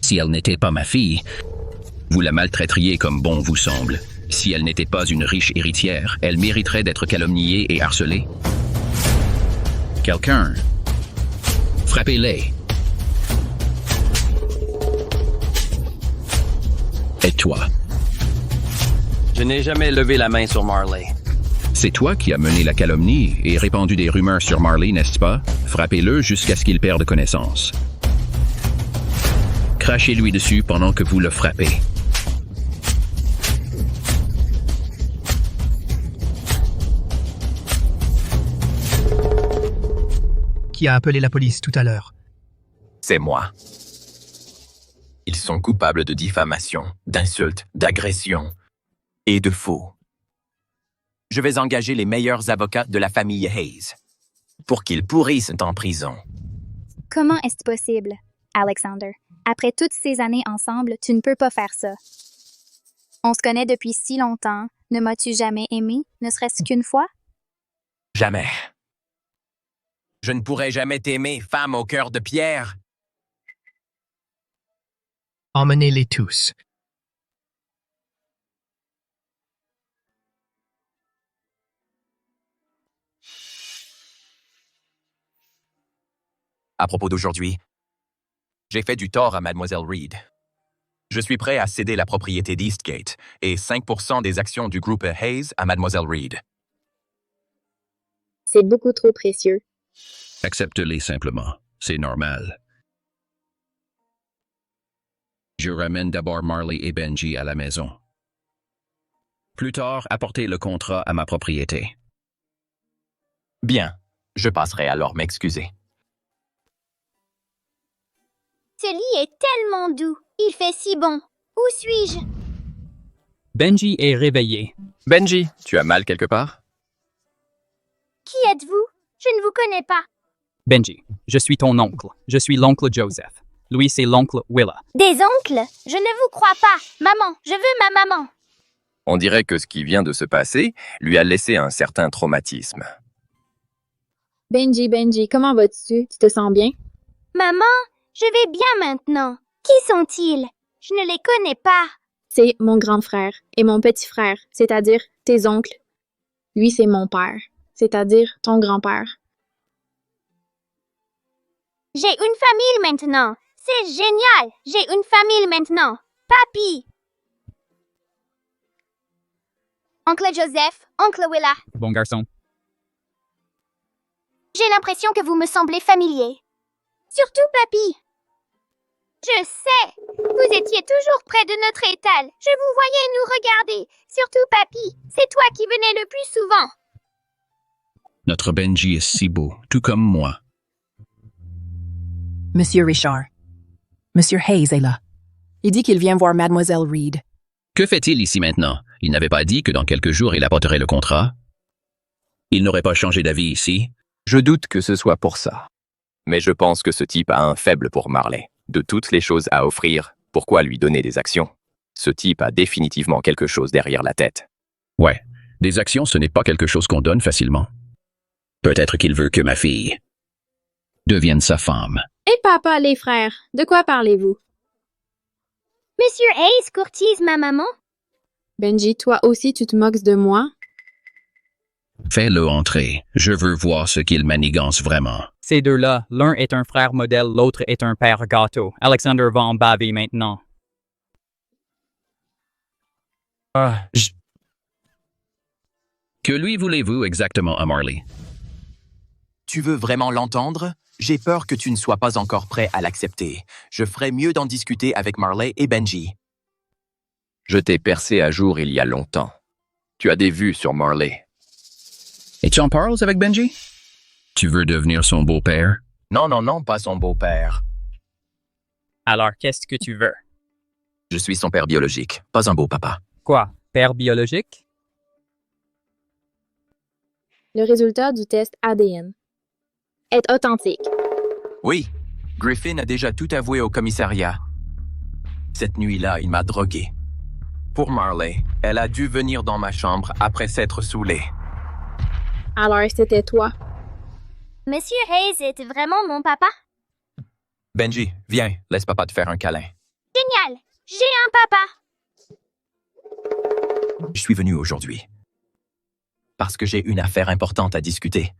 Si elle n'était pas ma fille, vous la maltraiteriez comme bon vous semble. Si elle n'était pas une riche héritière, elle mériterait d'être calomniée et harcelée. Quelqu'un, frappez-les. Et toi? Je n'ai jamais levé la main sur Marley. C'est toi qui as mené la calomnie et répandu des rumeurs sur Marley, n'est-ce pas? Frappez-le jusqu'à ce qu'il perde connaissance. Crachez-lui dessus pendant que vous le frappez. Qui a appelé la police tout à l'heure? C'est moi. Ils sont coupables de diffamation, d'insultes, d'agression et de faux. Je vais engager les meilleurs avocats de la famille Hayes pour qu'ils pourrissent en prison. Comment est-ce possible, Alexander? Après toutes ces années ensemble, tu ne peux pas faire ça. On se connaît depuis si longtemps. Ne m'as-tu jamais aimé, ne serait-ce qu'une fois? Jamais. Je ne pourrai jamais t'aimer, femme au cœur de pierre. Emmenez-les tous. À propos d'aujourd'hui, j'ai fait du tort à Mademoiselle Reed. Je suis prêt à céder la propriété d'Eastgate et 5% des actions du groupe Hayes à Mademoiselle Reed. C'est beaucoup trop précieux. Accepte-les simplement. C'est normal. Je ramène d'abord Marley et Benji à la maison. Plus tard, apportez le contrat à ma propriété. Bien, je passerai alors m'excuser. Ce lit est tellement doux. Il fait si bon. Où suis-je? Benji est réveillé. Benji, tu as mal quelque part? Qui êtes-vous? Je ne vous connais pas. Benji, je suis ton oncle. Je suis l'oncle Joseph. Lui, c'est l'oncle Willa. Des oncles? Je ne vous crois pas. Maman, je veux ma maman. On dirait que ce qui vient de se passer lui a laissé un certain traumatisme. Benji, comment vas-tu? Tu te sens bien? Maman, je vais bien maintenant. Qui sont-ils? Je ne les connais pas. C'est mon grand frère et mon petit frère, c'est-à-dire tes oncles. Lui, c'est mon père, c'est-à-dire ton grand-père. J'ai une famille maintenant. C'est génial. J'ai une famille maintenant. Papi. Oncle Joseph, Oncle Willa. Bon garçon. J'ai l'impression que vous me semblez familier. Surtout Papi. Je sais. Vous étiez toujours près de notre étal. Je vous voyais nous regarder. Surtout Papi. C'est toi qui venais le plus souvent. Notre Benji est si beau, tout comme moi. Monsieur Richard. Monsieur Hayes est là. Il dit qu'il vient voir Mademoiselle Reed. Que fait-il ici maintenant? Il n'avait pas dit que dans quelques jours il apporterait le contrat? Il n'aurait pas changé d'avis ici? Je doute que ce soit pour ça. Mais je pense que ce type a un faible pour Marley. De toutes les choses à offrir, pourquoi lui donner des actions? Ce type a définitivement quelque chose derrière la tête. Ouais, des actions, ce n'est pas quelque chose qu'on donne facilement. Peut-être qu'il veut que ma fille devienne sa femme. Et papa, les frères, de quoi parlez-vous? Monsieur Hayes courtise ma maman? Benji, toi aussi tu te moques de moi? Fais-le entrer. Je veux voir ce qu'il manigance vraiment. Ces deux-là, l'un est un frère modèle, l'autre est un père gâteau. Alexander va en baver maintenant. Que lui voulez-vous exactement à Marley? Tu veux vraiment l'entendre? J'ai peur que tu ne sois pas encore prêt à l'accepter. Je ferais mieux d'en discuter avec Marley et Benji. Je t'ai percé à jour il y a longtemps. Tu as des vues sur Marley. Et tu en parles avec Benji? Tu veux devenir son beau-père? Non, non, non, pas son beau-père. Alors, qu'est-ce que tu veux? Je suis son père biologique, pas un beau papa. Quoi? Père biologique? Le résultat du test ADN est authentique. Oui, Griffin a déjà tout avoué au commissariat. Cette nuit-là, il m'a drogué. Pour Marley, elle a dû venir dans ma chambre après s'être saoulée. Alors, c'était toi. Monsieur Hayes est vraiment mon papa? Benji, viens, laisse papa te faire un câlin. Génial! J'ai un papa! Je suis venu aujourd'hui parce que j'ai une affaire importante à discuter.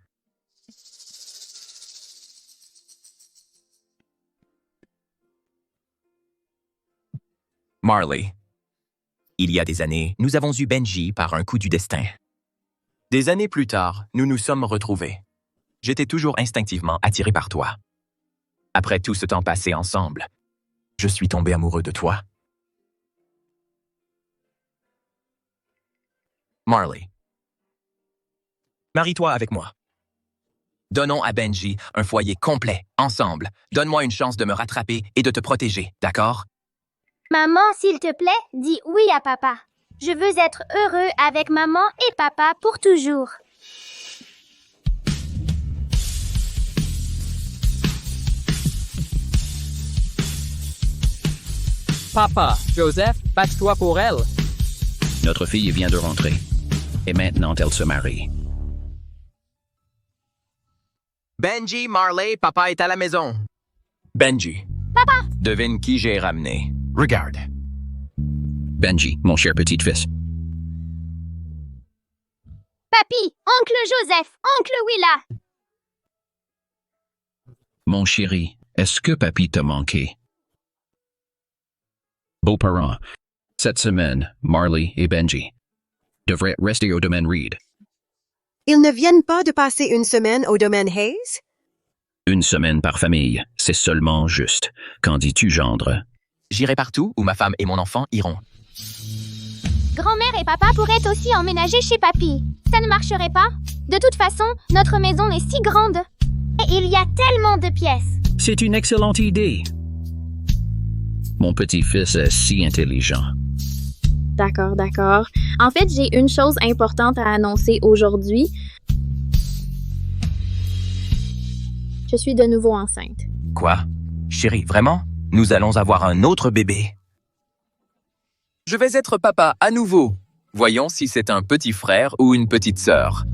Marley, il y a des années, nous avons eu Benji par un coup du destin. Des années plus tard, nous nous sommes retrouvés. J'étais toujours instinctivement attiré par toi. Après tout ce temps passé ensemble, je suis tombé amoureux de toi. Marley, marie-toi avec moi. Donnons à Benji un foyer complet, ensemble. Donne-moi une chance de me rattraper et de te protéger, d'accord? Maman, s'il te plaît, dis oui à papa. Je veux être heureux avec maman et papa pour toujours. Papa, Joseph, bats-toi pour elle. Notre fille vient de rentrer. Et maintenant, elle se marie. Benji, Marley, papa est à la maison. Benji. Papa! Devine qui j'ai ramené. Regarde. Benji, mon cher petit-fils. Papi, oncle Joseph, oncle Willa. Mon chéri, est-ce que papy t'a manqué? Beaux-parents, cette semaine, Marley et Benji devraient rester au domaine Reed. Ils ne viennent pas de passer une semaine au domaine Hayes? Une semaine par famille, c'est seulement juste. Qu'en dis-tu, gendre? J'irai partout où ma femme et mon enfant iront. Grand-mère et papa pourraient aussi emménager chez papy. Ça ne marcherait pas? De toute façon, notre maison est si grande. Et il y a tellement de pièces. C'est une excellente idée. Mon petit-fils est si intelligent. D'accord, d'accord. En fait, j'ai une chose importante à annoncer aujourd'hui. Je suis de nouveau enceinte. Quoi? Chérie, vraiment? Nous allons avoir un autre bébé. Je vais être papa à nouveau. Voyons si c'est un petit frère ou une petite sœur.